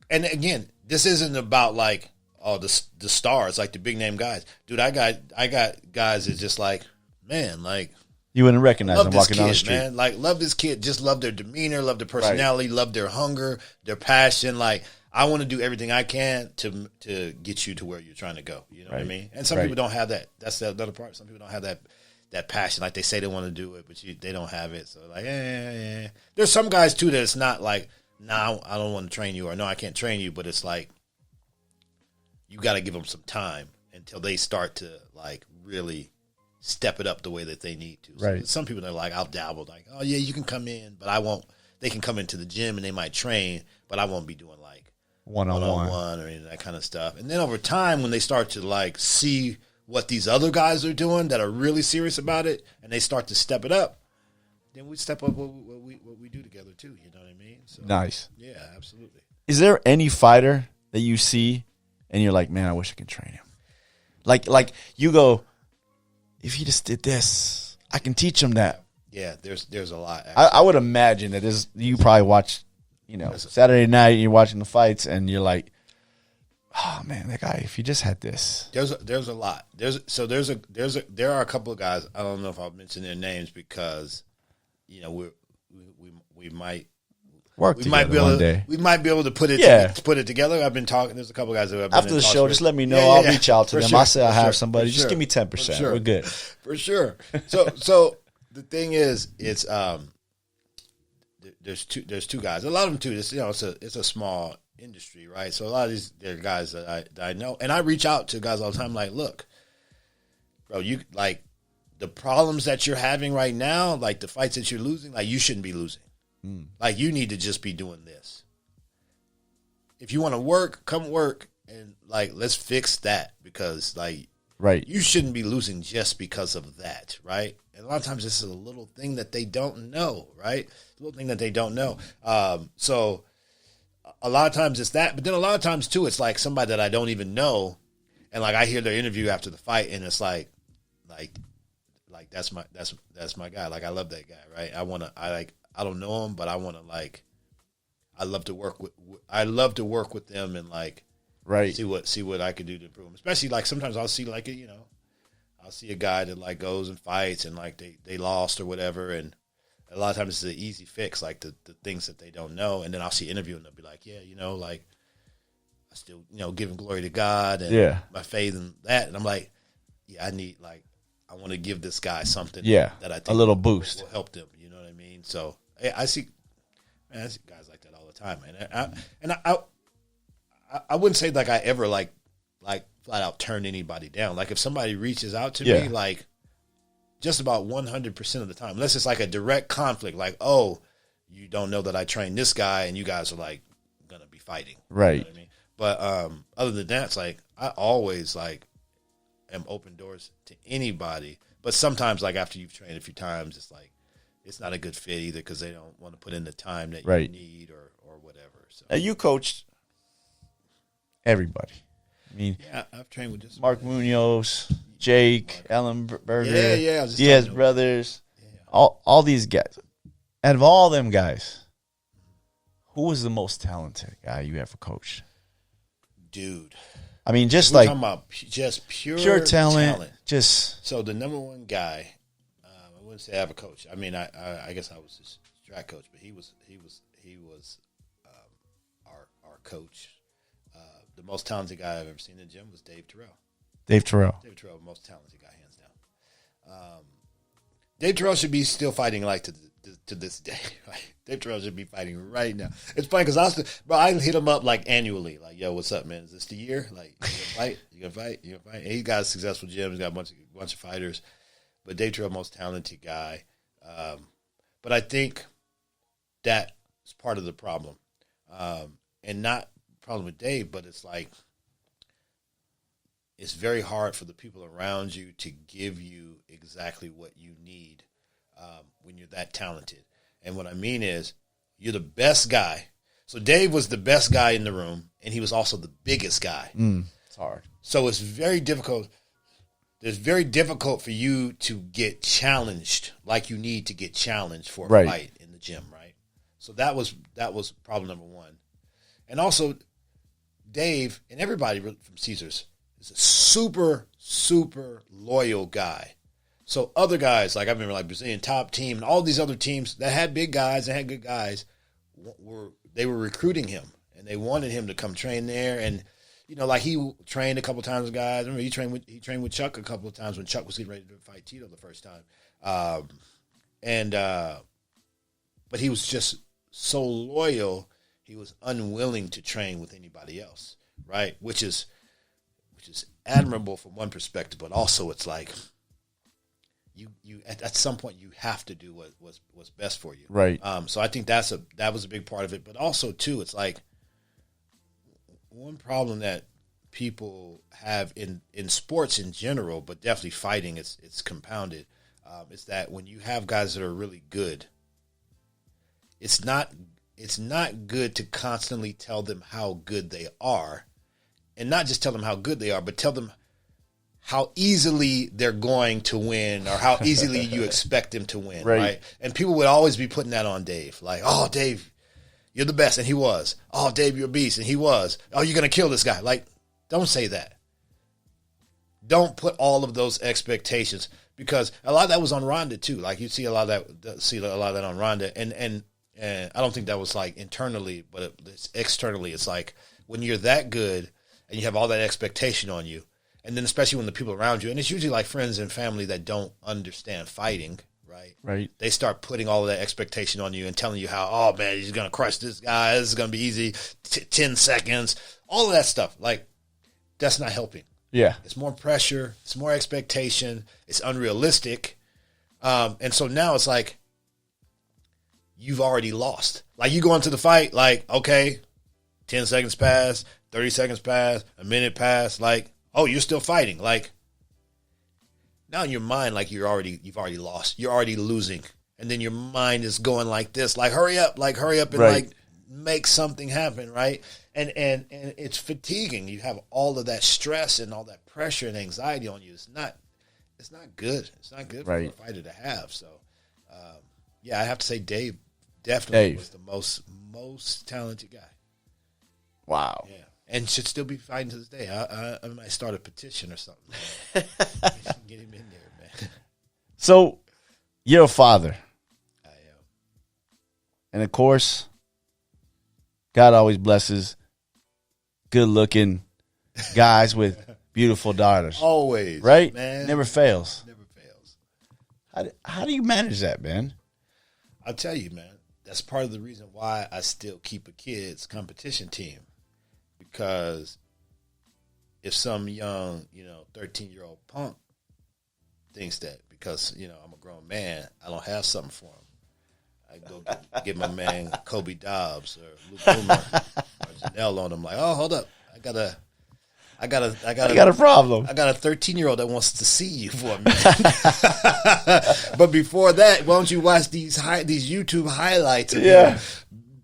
and again, this isn't about like, oh, the stars, like the big name guys, dude. I got guys that just like, man, like, you wouldn't recognize them walking down the street, man. Like, love this kid, just love their demeanor, love their personality, love their hunger, their passion. Like, I want to do everything I can to get you to where you're trying to go. You know what I mean? And some people don't have that. That's the other part. Some people don't have that passion. Like, they say they want to do it, but they don't have it. So like, There's some guys too that it's not like, nah, I don't want to train you, or no, I can't train you, but it's like, you got to give them some time until they start to like really step it up the way that they need to. So some people are like, I'll dabble, like, oh yeah, you can come in, but I won't. They can come into the gym and they might train, but I won't be doing like one-on-one or any of that kind of stuff. And then over time, when they start to like see what these other guys are doing that are really serious about it, and they start to step it up, then we step up what we do together too. You know what I mean? So, nice. Yeah, absolutely. Is there any fighter that you see and you're like, man, I wish I could train him? Like you go, if he just did this, I can teach him that. Yeah, there's a lot. I would imagine that you probably watch, Saturday night, you're watching the fights, and you're like, oh man, that guy, if he just had this. There's a lot. There are a couple of guys. I don't know if I'll mention their names because, we might work together one day. We might be able to put it together. I've been talking. There's a couple of guys that have been after the show. With. Just let me know. I'll reach out to them. Sure, I'll say I have somebody. For just sure. give me 10%. Sure. We're good. For sure. So the thing is, it's there's two guys. A lot of them too. It's it's a small industry, right? So a lot of these they're guys that I know, and I reach out to guys all the time. Like, look, bro, you like the problems that you're having right now, like the fights that you're losing, like you shouldn't be losing. Like, you need to just be doing this. If you want to work, come work, and like let's fix that, because like you shouldn't be losing just because of that, right? And a lot of times this is a little thing that they don't know, right? A little thing that they don't know. So a lot of times it's that, but then a lot of times too, it's like somebody that I don't even know, and like I hear their interview after the fight, and it's like that's my guy. Like, I love that guy, right? I don't know him, but I want to I love to work with them and like see what I can do to improve them. Especially like sometimes I'll see like I'll see a guy that like goes and fights and like they lost or whatever, and a lot of times it's an easy fix, like the things that they don't know, and then I'll see an interview and they'll be like, yeah, like I still giving glory to God and my faith in that, and I'm like, yeah, I want to give this guy something that I think a little boost will help them. You know what I mean? So I see guys like that all the time, and I wouldn't say like I ever like flat out turn anybody down. Like, if somebody reaches out to me, like just about 100% of the time, unless it's like a direct conflict, like, oh, you don't know that I trained this guy, and you guys are like gonna be fighting, right? You know what I mean? But other than that, it's like I always like am open doors to anybody. But sometimes, like after you've trained a few times, it's like it's not a good fit either because they don't want to put in the time that you need or whatever. So you coached everybody. I mean, yeah, I've trained with just Mark Munoz, Jake, Ellenberger, yeah. Diaz brothers, all these guys. Out of all them guys, who was the most talented guy you ever coached? Dude. I mean, just We're like talking about just pure talent. Just so the number one guy, I wouldn't say I have a coach. I mean, I guess I was his track coach, but he was our coach. The most talented guy I've ever seen in the gym was Dave Terrell. Dave Terrell, most talented guy, hands down. Dave Terrell should be still fighting like to this day. Right? Dave Terrell should be fighting right now. It's funny because I hit him up like annually. Like, yo, what's up, man? Is this the year? Like, you gonna fight? You gonna fight? You gonna fight? And he got a successful gym. He's got a bunch of fighters. But Dave Terrell, most talented guy. But I think that is part of the problem, and not problem with Dave, but it's like it's very hard for the people around you to give you exactly what you need when you're that talented. And what I mean is you're the best guy. So Dave was the best guy in the room, and he was also the biggest guy. It's hard. So it's very difficult. It's very difficult for you to get challenged like you need to get challenged for a fight in the gym, right? So that was problem number one. And also, Dave and everybody from Cesar's is a super, super loyal guy. So other guys, like I remember like Brazilian Top Team and all these other teams that had big guys and had good guys, were recruiting him, and they wanted him to come train there. And you know, like he trained a couple times with guys. I remember he trained with Chuck a couple of times when Chuck was getting ready to fight Tito the first time. But he was just so loyal, he was unwilling to train with anybody else, right? Which is admirable from one perspective, but also it's like you at some point you have to do what's best for you, right? So I think that was a big part of it, but also too, it's like one problem that people have in sports in general, but definitely fighting, it's compounded. Is that when you have guys that are really good, it's not good to constantly tell them how good they are, and not just tell them how good they are, but tell them how easily they're going to win or how easily you expect them to win, right? And people would always be putting that on Dave. Like, oh, Dave, you're the best, and he was. Oh, Dave, you're a beast, and he was. Oh, you're going to kill this guy. Like, don't say that. Don't put all of those expectations, because a lot of that was on Ronda too. Like, you see a lot of that on Ronda, and I don't think that was like internally, but it's externally. It's like when you're that good and you have all that expectation on you, and then especially when the people around you, and it's usually like friends and family that don't understand fighting, right? Right. They start putting all of that expectation on you and telling you how, oh man, he's gonna crush this guy. This is gonna be easy. 10 seconds. All of that stuff. Like, that's not helping. Yeah. It's more pressure. It's more expectation. It's unrealistic. And so now it's like you've already lost. Like, you go into the fight, like, okay, 10 seconds pass, 30 seconds pass, a minute pass, like, oh, you're still fighting. Like, now in your mind, like, you've already lost. You're already losing. And then your mind is going like this, like, hurry up and like make something happen, right? And it's fatiguing. You have all of that stress and all that pressure and anxiety on you. It's not good. It's not good for a fighter to have. So, yeah, I have to say Dave definitely was the most talented guy. Wow. Yeah. And should still be fighting to this day. I might start a petition or something. Get him in there, man. So, you're a father. I am. And of course, God always blesses good-looking guys with beautiful daughters. Always. Right? Man. Never fails. Never fails. How do you manage that, man? I'll tell you, man. That's part of the reason why I still keep a kids competition team. Because if some young, 13-year-old punk thinks that because, I'm a grown man, I don't have something for him, I go get my man Kobe Dobbs or Luke Boomer or Janelle on him. Like, oh, hold up. I got I got a problem. I got a 13-year-old that wants to see you for a minute. But before that, why don't you watch these YouTube highlights of you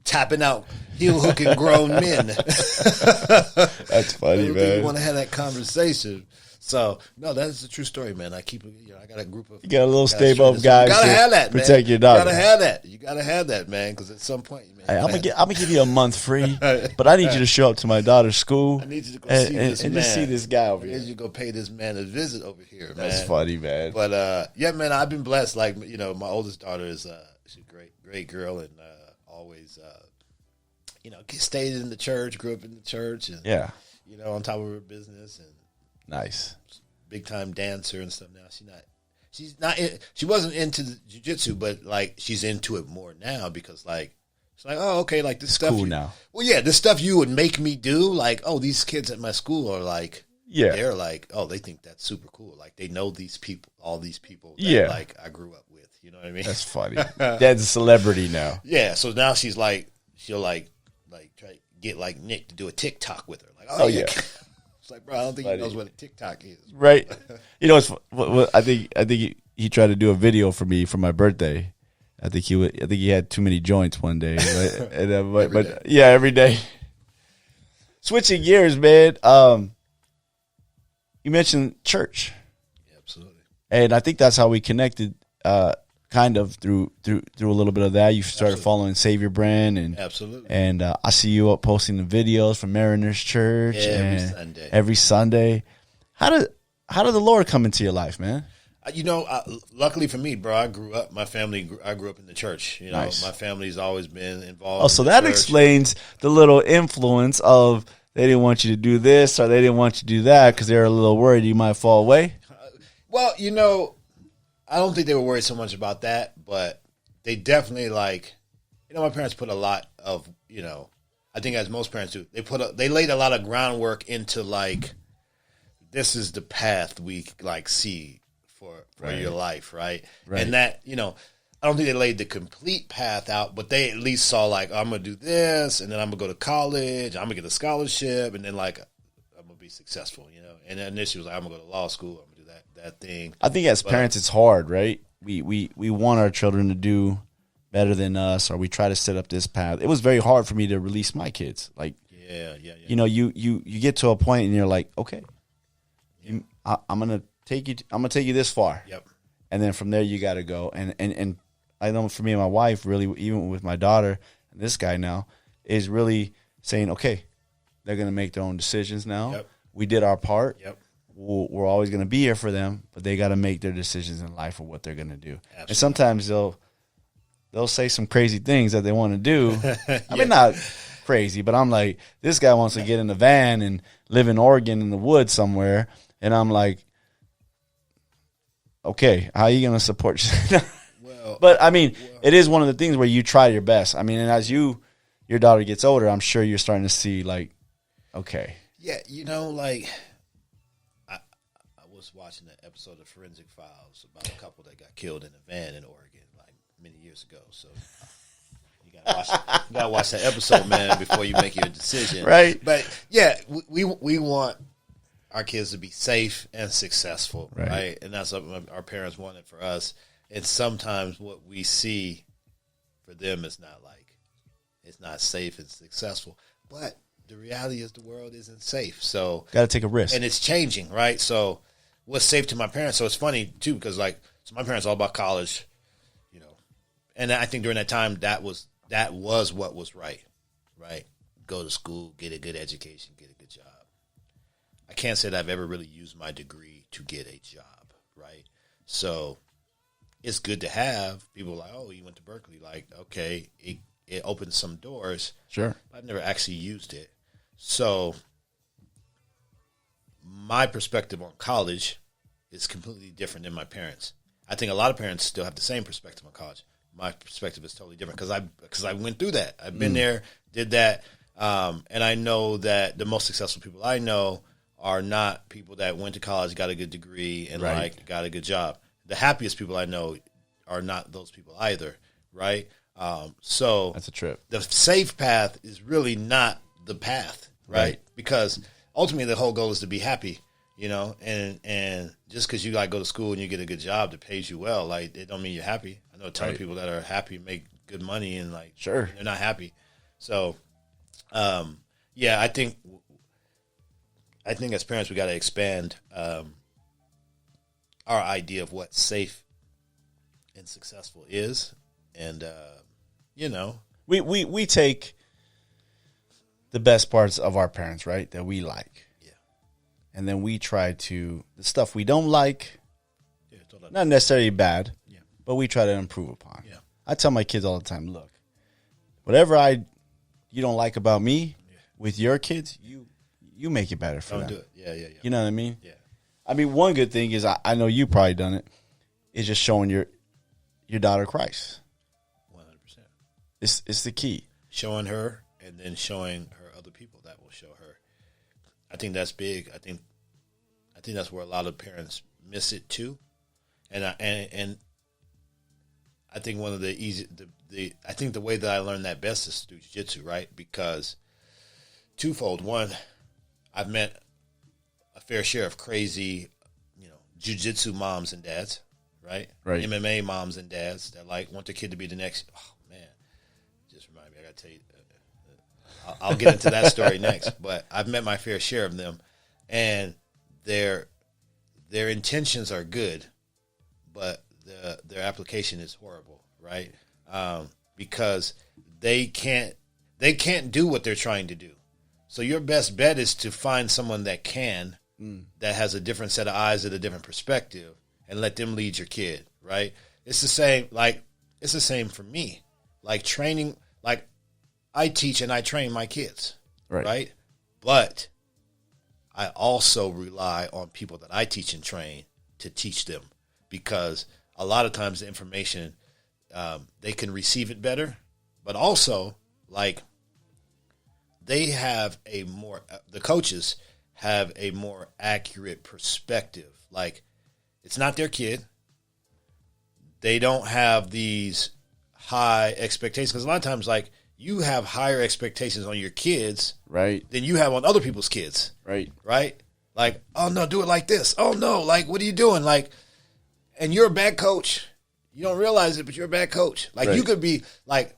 tapping out heel hooking grown men? That's funny, man. You want to have that conversation. So no, that is a true story, man. I keep, I got a group of. You got a little stable of guys. You gotta have that, man. Protect your daughter. You gotta have that. You gotta have that, man. Because at some point, man, hey, I'm gonna give you a month free, but I need you to show up to my daughter's school. I need you to go see this man. And just see this guy over here. I need you to go pay this man a visit over here, man. That's funny, man. But yeah, man, I've been blessed. Like, you know, my oldest daughter is she's a great girl, and always you know, stayed in the church, grew up in the church, and you know, on top of her business, and nice. Big time dancer and stuff. Now she wasn't into the jiu-jitsu, but like she's into it more now because like it's like, oh, okay, like this it's stuff cool now. Well, yeah, this stuff you would make me do, like, oh, these kids at my school are like, they're like, oh, they think that's super cool. Like they know these people, all these people that like I grew up with. You know what I mean? That's funny. Dad's a celebrity now. Yeah, so now she's like, she'll like try to get like Nick to do a TikTok with her. Like, oh yeah. It's like, bro, I don't think he knows what a TikTok is. Right. You know, I think he tried to do a video for me for my birthday. I think he had too many joints one day. Right? And, yeah, every day. Switching gears, man. You mentioned church. Yeah, absolutely. And I think that's how we connected. Kind of through a little bit of that. You started following Savior Brand, and absolutely. And I see you up posting the videos from Mariners Church every Sunday. How did the Lord come into your life, man? You know, luckily for me, bro, I grew up. My family, I grew up in the church. You know, nice. My family's always been involved. Oh, so that explains the little influence of they didn't want you to do this or they didn't want you to do that because they were a little worried you might fall away. Well, you know, I don't think they were worried so much about that, but they definitely like, you know, my parents put a lot of, you know, I think as most parents do, they laid a lot of groundwork into like, this is the path we like see for your life, right? And that, you know, I don't think they laid the complete path out, but they at least saw like, oh, I'm going to do this, and then I'm going to go to college, I'm going to get a scholarship, and then like, I'm going to be successful, you know? And then initially was like, I'm going to go to law school, I'm going to do that thing. I think as parents, it's hard, right? We want our children to do better than us, or we try to set up this path. It was very hard for me to release my kids. Like, you know, you get to a point and you're like, okay, I'm gonna take you this far. Yep. And then from there you got to go. And I know for me and my wife, really, even with my daughter, and this guy now is really saying, okay, they're gonna make their own decisions now. Yep. We did our part. Yep. We're always going to be here for them, but they got to make their decisions in life of what they're going to do. Absolutely. And sometimes they'll say some crazy things that they want to do. I mean, not crazy, but I'm like, this guy wants to get in the van and live in Oregon in the woods somewhere, and I'm like, okay, how are you going to support you? But I mean, it is one of the things where you try your best. I mean, and as your daughter gets older, I'm sure you're starting to see like, okay, yeah, you know, like. Watching an episode of Forensic Files about a couple that got killed in a van in Oregon like many years ago. So you gotta watch that episode, man, before you make your decision. Right. But yeah, we want our kids to be safe and successful, right? And that's what our parents wanted for us. And sometimes what we see for them is it's not safe and successful. But the reality is the world isn't safe. So got to take a risk, and it's changing, right? So. What's safe to my parents? So it's funny too because like so my parents all about college, you know, and I think during that time that was what was right? Go to school, get a good education, get a good job. I can't say that I've ever really used my degree to get a job, right? So it's good to have people like, oh, you went to Berkeley, like okay, it opens some doors. Sure, but I've never actually used it, so. My perspective on college is completely different than my parents. I think a lot of parents still have the same perspective on college. My perspective is totally different because I went through that. I've been there, did that, and I know that the most successful people I know are not people that went to college, got a good degree, and like got a good job. The happiest people I know are not those people either, right? So that's a trip. The safe path is really not the path, right? Because ultimately the whole goal is to be happy, you know, and just because you like go to school and you get a good job that pays you well, like it don't mean you're happy. I know a ton of people that are happy, make good money, and like Sure. they're not happy. So, yeah, I think as parents we got to expand our idea of what safe and successful is, and you know, we take the best parts of our parents, right, that we like. Yeah. And then we try to, the stuff we don't like, yeah, totally. not necessarily bad, Yeah. but we try to improve upon. Yeah. I tell my kids all the time, look, whatever you don't like about me with your kids, you make it better for Don't them. do it. Yeah. You know what I mean? Yeah. I mean, one good thing is, I know you probably done it, is just showing your daughter Christ. 100%. It's the key. Showing her, and then showing her other people that will show her. I think that's big. I think that's where a lot of parents miss it too. And I think one of I think the way that I learned that best is through jiu-jitsu, right? Because twofold. One, I've met a fair share of crazy, you know, jiu-jitsu moms and dads, right? Right. MMA moms and dads that like want their kid to be the next. Oh man, just remind me. I got to tell you. I'll get into that story next, but I've met my fair share of them, and their intentions are good, but their application is horrible, right? Because they can't do what they're trying to do. So your best bet is to find someone that can, that has a different set of eyes and a different perspective, and let them lead your kid, right? It's the same for me. Like training, like I teach and I train my kids, right? But I also rely on people that I teach and train to teach them, because a lot of times the information, they can receive it better, but also like the coaches have a more accurate perspective. Like it's not their kid. They don't have these high expectations, because a lot of times like you have higher expectations on your kids, right, than you have on other people's kids, right? Like, oh no, do it like this. Oh no, like what are you doing? Like, and you're a bad coach. You don't realize it, but you're a bad coach. Like you could be like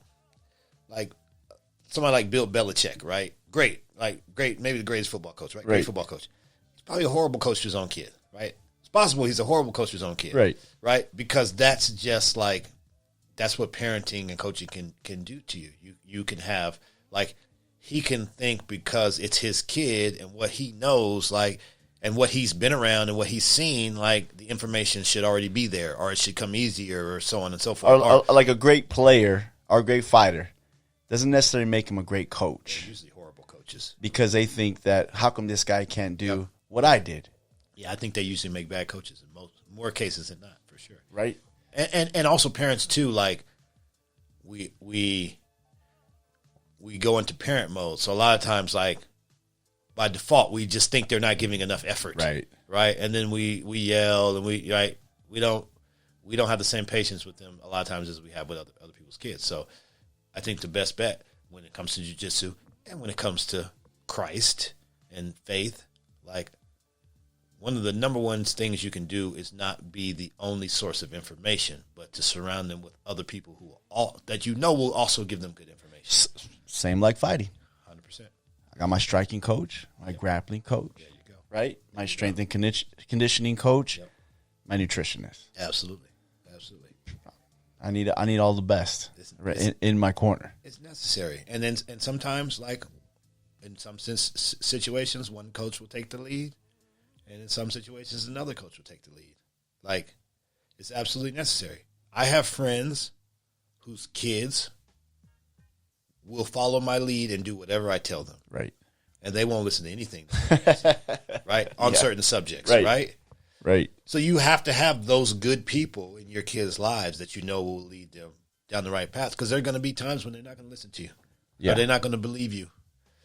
somebody like Bill Belichick, right? Great, maybe the greatest football coach, right? Great football coach. He's probably a horrible coach to his own kid, right? It's possible he's a horrible coach to his own kid, right? Because that's just like, that's what parenting and coaching can do to you. You can have, like, he can think because it's his kid and what he knows, like, and what he's been around and what he's seen, like, the information should already be there, or it should come easier, or so on and so forth. Or like a great player or a great fighter doesn't necessarily make him a great coach. They're usually horrible coaches. Because they think that, how come this guy can't do what I did? Yeah, I think they usually make bad coaches in more cases than not, for sure. Right. And also parents too, like we go into parent mode. So a lot of times, like by default, we just think they're not giving enough effort. Right. And then we yell and we don't have the same patience with them a lot of times as we have with other people's kids. So I think the best bet when it comes to jiu-jitsu and when it comes to Christ and faith, like, one of the number one things you can do is not be the only source of information, but to surround them with other people that you know will also give them good information. Same like fighting. 100%. I got my striking coach, my grappling coach, There you go. right? My strength and conditioning coach, my nutritionist. Absolutely. I need all the best in my corner. It's necessary, and sometimes, like in some situations, one coach will take the lead. And in some situations, another coach will take the lead. Like, it's absolutely necessary. I have friends whose kids will follow my lead and do whatever I tell them. Right. And they won't listen to anything. Right? On certain subjects. Right? So you have to have those good people in your kids' lives that you know will lead them down the right path. Because there are going to be times when they're not going to listen to you. Yeah. Or they're not going to believe you.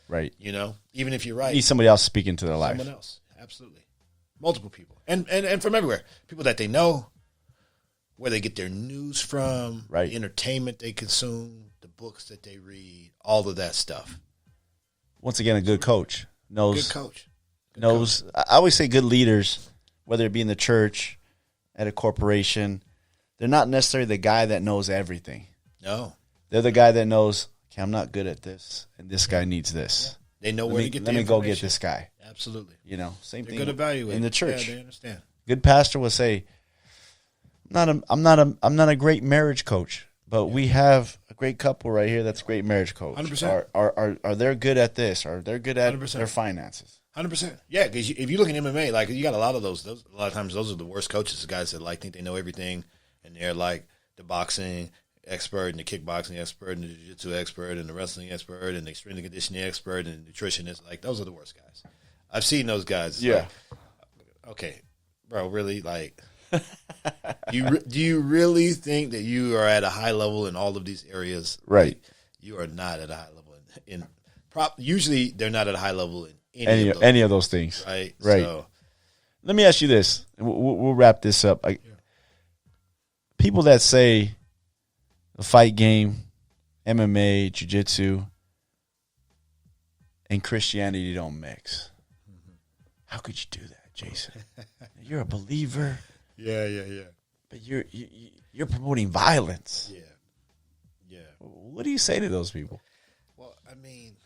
Right. You know? Even if you're right. You need somebody else speaking to their life. Someone else. Absolutely. Multiple people. And from everywhere. People that they know, where they get their news from, the entertainment they consume, the books that they read, all of that stuff. Once again, a good coach knows knows. I always say good leaders, whether it be in the church, at a corporation, they're not necessarily the guy that knows everything. No. They're the guy that knows, okay, I'm not good at this, and this guy needs this. Yeah. They know where to get the Let me information. go get this guy. Absolutely. You know, same They're thing good evaluate in the church. Yeah, they understand. Good pastor will say, I'm not a great marriage coach, but we have a great couple right here that's a great marriage coach. 100%. Are they good at this? Are they good at 100%. their finances? 100%. Yeah, because if you look at MMA, like you got a lot of those. A lot of times, those are the worst coaches. The guys that like think they know everything, and they're like the boxing expert, and the kickboxing expert, and the jiu-jitsu expert, and the wrestling expert, and the strength and conditioning expert, and the nutritionist. Like those are the worst guys. I've seen those guys. Yeah. Like, okay, bro. Really, like, do you really think that you are at a high level in all of these areas? Right. You are not at a high level in usually they're not at a high level in Any of those things. Right. Right. So, Let me ask you this. We'll wrap this up. People that say the fight game, MMA, jiu-jitsu, and Christianity don't mix. How could you do that, Jason? You're a believer. yeah. But you're promoting violence. Yeah. What do you say to those people? Well, I mean,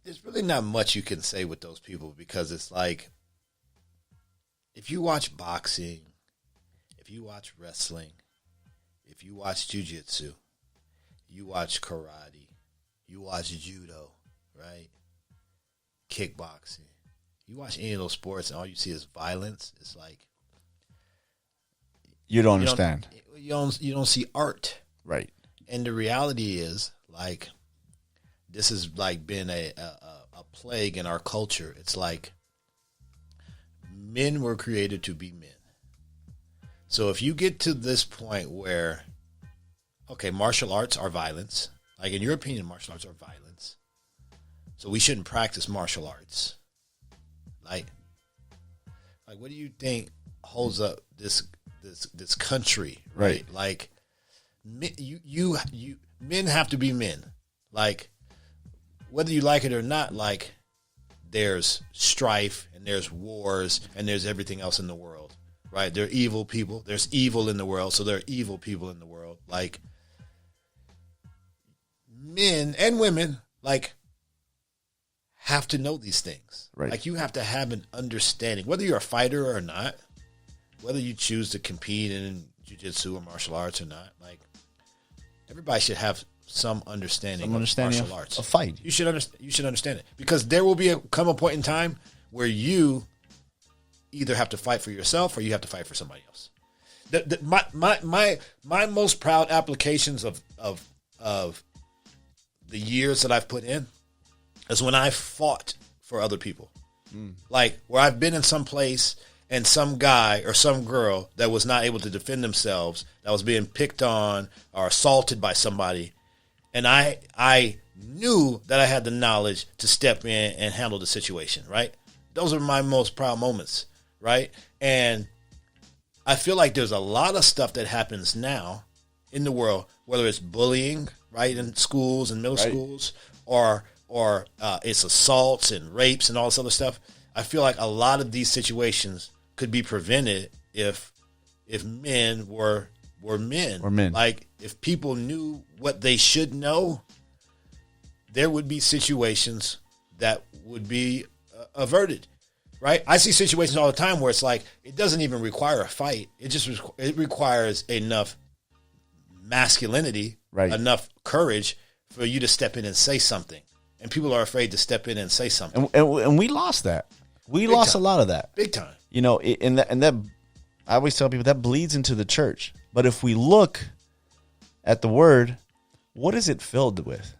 there's really not much you can say with those people because it's like, if you watch boxing, if you watch wrestling, if you watch jiu-jitsu, you watch karate, you watch judo, right? Kickboxing. You watch any of those sports and all you see is violence. It's like, You don't understand. You don't see art. Right. And the reality is, like, this has like been a plague in our culture. It's like men were created to be men. So if you get to this point where, okay, martial arts are violence. Like, in your opinion, martial arts are violence. So we shouldn't practice martial arts. Like what do you think holds up this country, right? Like, men have to be men. Like, whether you like it or not, like, there's strife and there's wars and there's everything else in the world, right? There are evil people. There's evil in the world, so there are evil people in the world. Like, men and women, like, have to know these things. Right. Like, you have to have an understanding, whether you're a fighter or not, whether you choose to compete in jiu-jitsu or martial arts or not. Like, everybody should have some understanding of martial arts. A fight. You should understand it, because there will come a point in time where you either have to fight for yourself or you have to fight for somebody else. My most proud applications of the years that I've put in is when I fought for other people. Like, where I've been in some place and some guy or some girl that was not able to defend themselves, that was being picked on or assaulted by somebody, and I knew that I had the knowledge to step in and handle the situation, right? Those are my most proud moments, right? And I feel like there's a lot of stuff that happens now in the world, whether it's bullying, right, in schools and middle schools, or it's assaults and rapes and all this other stuff. I feel like a lot of these situations could be prevented if men were men. Like, if people knew what they should know, there would be situations that would be averted, right? I see situations all the time where it's like, it doesn't even require a fight. It requires enough masculinity, enough courage for you to step in and say something. And people are afraid to step in and say something. And we lost that. We lost a lot of that. Big time. You know, and that I always tell people that bleeds into the church. But if we look at the word, what is it filled with?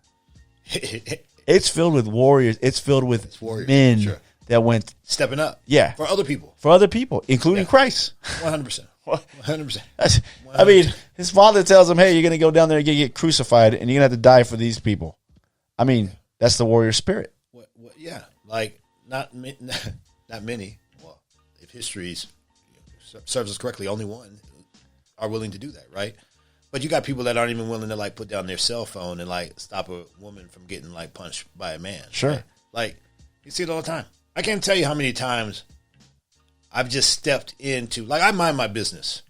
It's filled with warriors. It's filled with men that went stepping up. Yeah. For other people. For other people, including Christ. 100%. 100%. I mean, his father tells him, hey, you're going to go down there and get crucified, and you're going to have to die for these people. I mean, that's the warrior spirit. Yeah. Like, not many. Well, if history serves us correctly, only one are willing to do that, right? But you got people that aren't even willing to, like, put down their cell phone and, like, stop a woman from getting, like, punched by a man. Sure. Right? Like, You see it all the time. I can't tell you how many times I've just stepped into, like, I mind my business.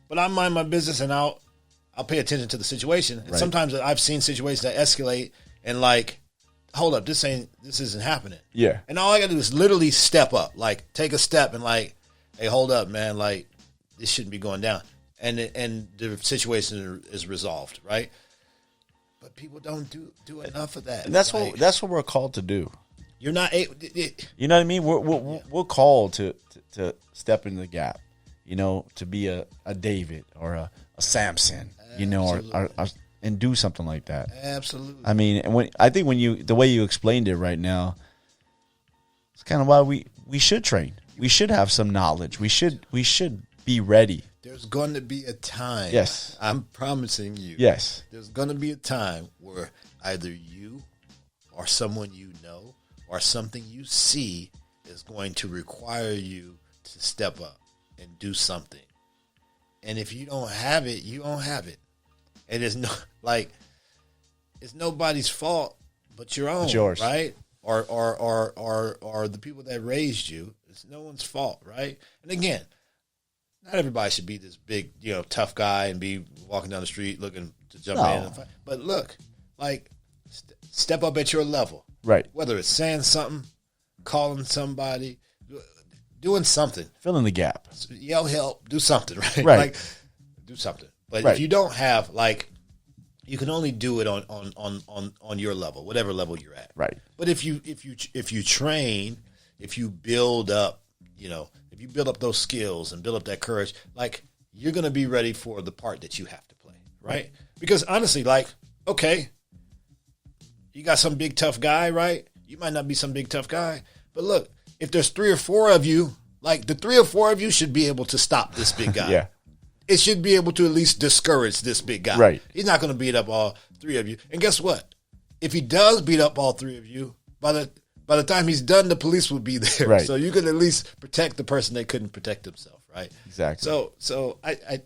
But I mind my business and I'll pay attention to the situation. And sometimes I've seen situations that escalate and like, hold up, this isn't happening. Yeah. And all I gotta do is literally step up, like take a step and like, hey, hold up, man, like this shouldn't be going down. And the situation is resolved, right? But people don't do enough of that. And that's what we're called to do. You're not able. You know what I mean? We're called to step in the gap. You know, to be a David or a Samson. You know, or and do something like that. Absolutely. I mean, the way you explained it right now, it's kind of why we should train. We should have some knowledge. We should be ready. There's going to be a time. Yes. I'm promising you. Yes. There's going to be a time where either you or someone you know or something you see is going to require you to step up and do something. And if you don't have it, you don't have it. And it's nobody's fault but your own. It's yours. Right? Or the people that raised you. It's no one's fault, right? And again, not everybody should be this big, tough guy and be walking down the street looking to jump in and fight. But look, like, step up at your level. Right. Whether it's saying something, calling somebody, doing something. Fill in the gap. Yell help, do something, right? Right. Like, do something. But if you don't have, like, you can only do it on your level, whatever level you're at. Right. But if you train, if you build up, if you build up those skills and build up that courage, like, you're going to be ready for the part that you have to play, right? Because honestly, like, okay, you got some big tough guy, right? You might not be some big tough guy, but look, if there's 3 or 4 of you, like, the 3 or 4 of you should be able to stop this big guy. Yeah. It should be able to at least discourage this big guy. Right. He's not going to beat up all 3 of you. And guess what? If he does beat up all 3 of you, by the time he's done, the police will be there. Right. So you can at least protect the person that couldn't protect himself, right? Exactly. So I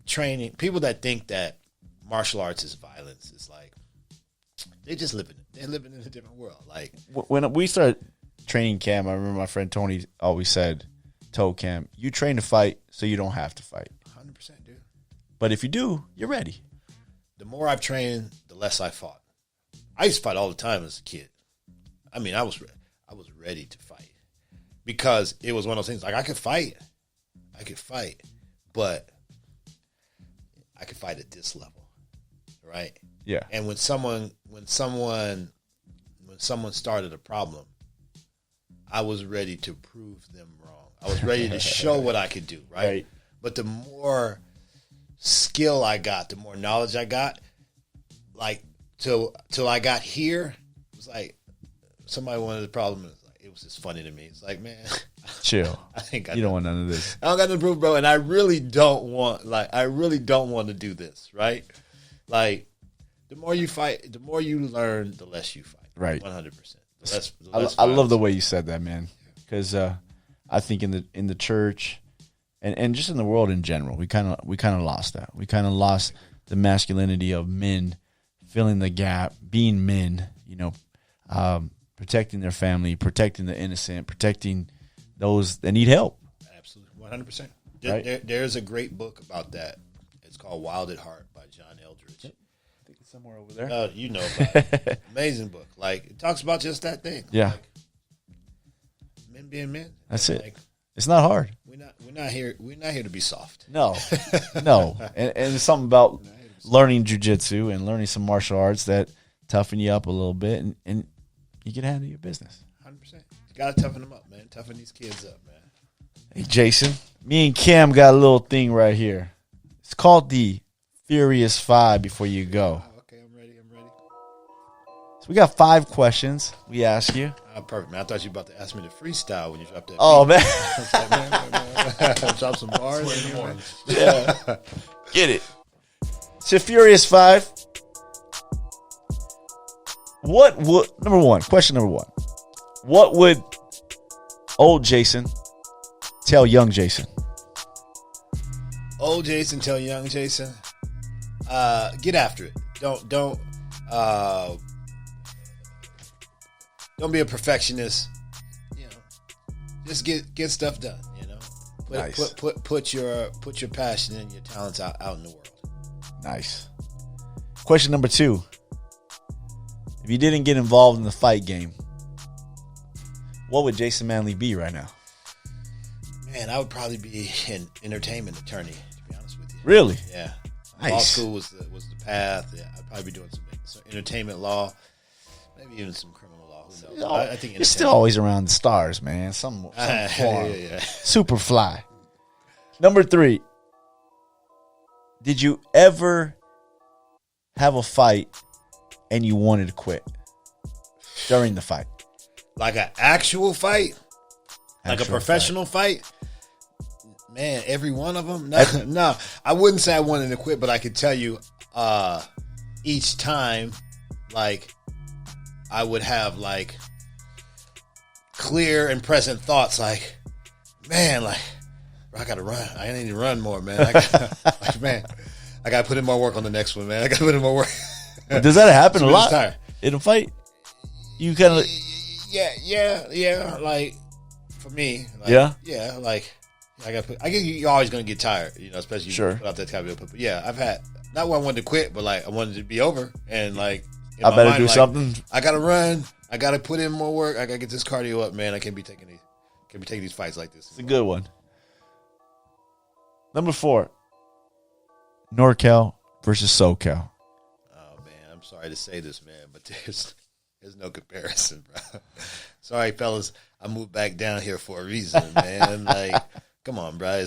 training, people that think that martial arts is violence is like, they're living in a different world. Like, when we started training Cam, I remember my friend Tony always told Cam, you train to fight so you don't have to fight. 100%, dude. But if you do, you're ready. The more I've trained, the less I fought. I used to fight all the time as a kid. I mean, I was ready to fight because it was one of those things. Like, I could fight, but I could fight at this level, right? Yeah. And when someone started a problem, I was ready to prove them wrong. I was ready to show what I could do, right? But the more skill I got, the more knowledge I got, like, till I got here, it was like, somebody wanted the problem. It was just funny to me. It's like, man, chill. You don't want none of this. I don't got no proof, bro. And I really don't want to do this, right? Like, the more you fight, the more you learn, the less you fight. Right. 100%. I love the way you said that, man. Because I think in the church and just in the world in general, we kind of lost that. We kind of lost the masculinity of men filling the gap, being men. Protecting their family, protecting the innocent, protecting those that need help. Absolutely, 100%. Right? There's a great book about that. It's called Wild at Heart by John Eldridge. I think it's somewhere over there. You know about it. Amazing book. Like, it talks about just that thing. Yeah. Like, men being men. That's it. Like, it's not hard. We're not here to be soft. No. And it's something about learning Jiu Jitsu and learning some martial arts that toughen you up a little bit and you can handle your business. 100%. You got to toughen them up, man. Toughen these kids up, man. Hey, Jason, me and Cam got a little thing right here. It's called the Furious 5 before you go. Okay, I'm ready. So we got 5 questions we ask you. Perfect, man. I thought you were about to ask me to freestyle when you dropped that. Oh, man. Man. Drop some bars. Yeah. Get it. So Furious 5. Question number one. What would old Jason tell young Jason? Old Jason tell young Jason, get after it. Don't Don't be a perfectionist. You know, just get stuff done. You know, Nice. Put your passion and your talents out in the world. Nice. Question number 2. If you didn't get involved in the fight game, what would Jason Manley be right now? Man, I would probably be an entertainment attorney, to be honest with you. Really? Yeah. Nice. Law school was the path. Yeah, I'd probably be doing some entertainment law, maybe even some criminal law. Who knows? I think You're still always around the stars, man. Some form. yeah. Super fly. Number 3. Did you ever have a fight and you wanted to quit during the fight? Like an actual fight? Like a professional fight? Man, every one of them? No, I wouldn't say I wanted to quit, but I could tell you each time, like, I would have, like, clear and present thoughts, like, man, like, I got to run. I need to run more, man. I got to put in more work on the next one, man. I got to put in more work. Does that happen a lot tired. in a fight? You kind of... Yeah. Like, for me, like, like, I guess you're always gonna get tired, you know, especially you put out that type of input. But yeah, I've had not where I wanted to quit, but like I wanted it to be over, and like I better do something. I gotta run. I gotta put in more work. I gotta get this cardio up, man. I can't be taking these fights like this. It's a good one. Number 4, NorCal versus SoCal. Oh man, I'm sorry to say this, man, but there's no comparison, bro. Sorry, fellas. I moved back down here for a reason, man. Like, come on, bro.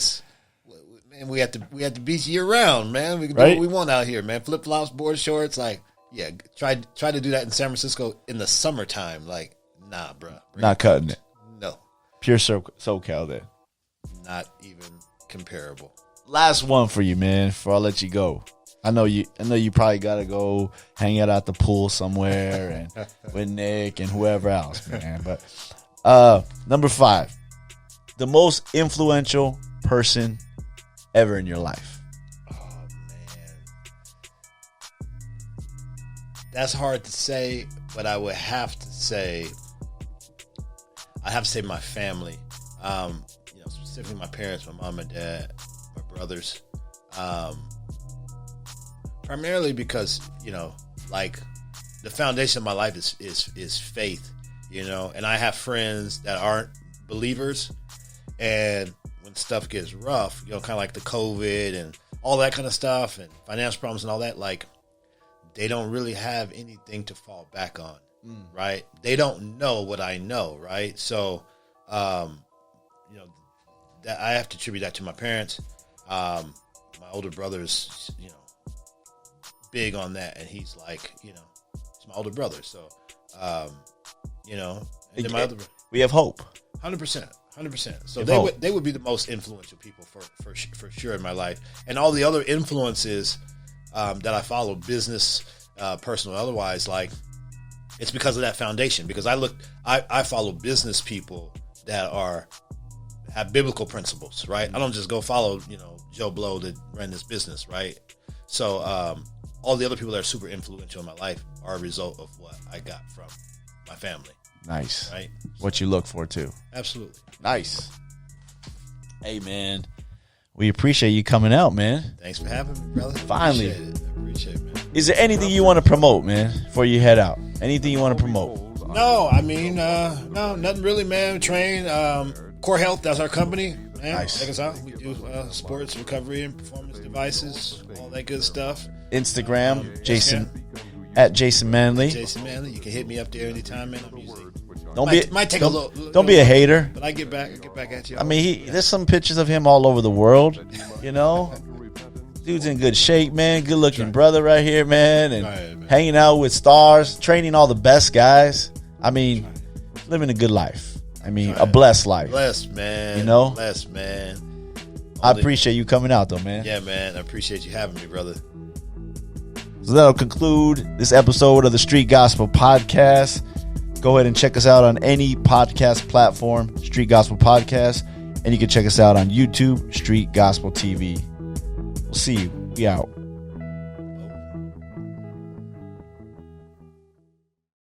Man, we at the beach year round, man. We can do what we want out here, man. Flip flops, board shorts, like, yeah. Try to do that in San Francisco in the summertime, like, nah, bro. Not cutting it. No, pure SoCal there. Not even comparable. Last one for you, man. Before I let you go, I know you probably gotta go hang out at the pool somewhere and with Nick and whoever else, man. But number 5, the most influential person ever in your life. Oh man, that's hard to say, but I would have to say my family. You know, specifically my parents, my mom and dad, my brothers. Primarily because, you know, like the foundation of my life is faith, you know, and I have friends that aren't believers, and when stuff gets rough, you know, kind of like the COVID and all that kind of stuff and financial problems and all that, like they don't really have anything to fall back on, right? They don't know what I know, right? So, you know, that I have to attribute that to my parents. My older brother's, you know, big on that, and he's like, you know, it's my older brother, so you know, and then my other, we have hope. 100%. So they would be the most influential people for sure in my life, and all the other influences that I follow, business, personal, otherwise, like it's because of that foundation. Because I follow business people that have biblical principles, right? I don't just go follow, you know, Joe Blow that ran this business, right? So all the other people that are super influential in my life are a result of what I got from my family. Nice. Right? What you look for, too. Absolutely. Nice. Hey, man. We appreciate you coming out, man. Thanks for having me, brother. Finally. I appreciate it, man. Is there anything you want to promote, man, before you head out? Anything you want to promote? No, I mean, no, nothing really, man. Train, Core Health, that's our company. Man, nice. Check us out. We do sports recovery and performance devices, all that good stuff. Instagram, Jason, at Jason Manley. Jason Manley. You can hit me up there anytime, man. I'm usually might take a little. Don't be a hater. But I get back at you. I mean, there's some pictures of him all over the world. You know, dude's in good shape, man. Good looking brother right here, man, and hanging out with stars, training all the best guys. I mean, living a good life. I mean, a blessed life. Blessed, man. You know, blessed, man. I appreciate you coming out, though, man. Yeah, man. I appreciate you having me, brother. So that'll conclude this episode of the Street Gospel Podcast. Go ahead and check us out on any podcast platform, Street Gospel Podcast. And you can check us out on YouTube, Street Gospel TV. We'll see you. We out.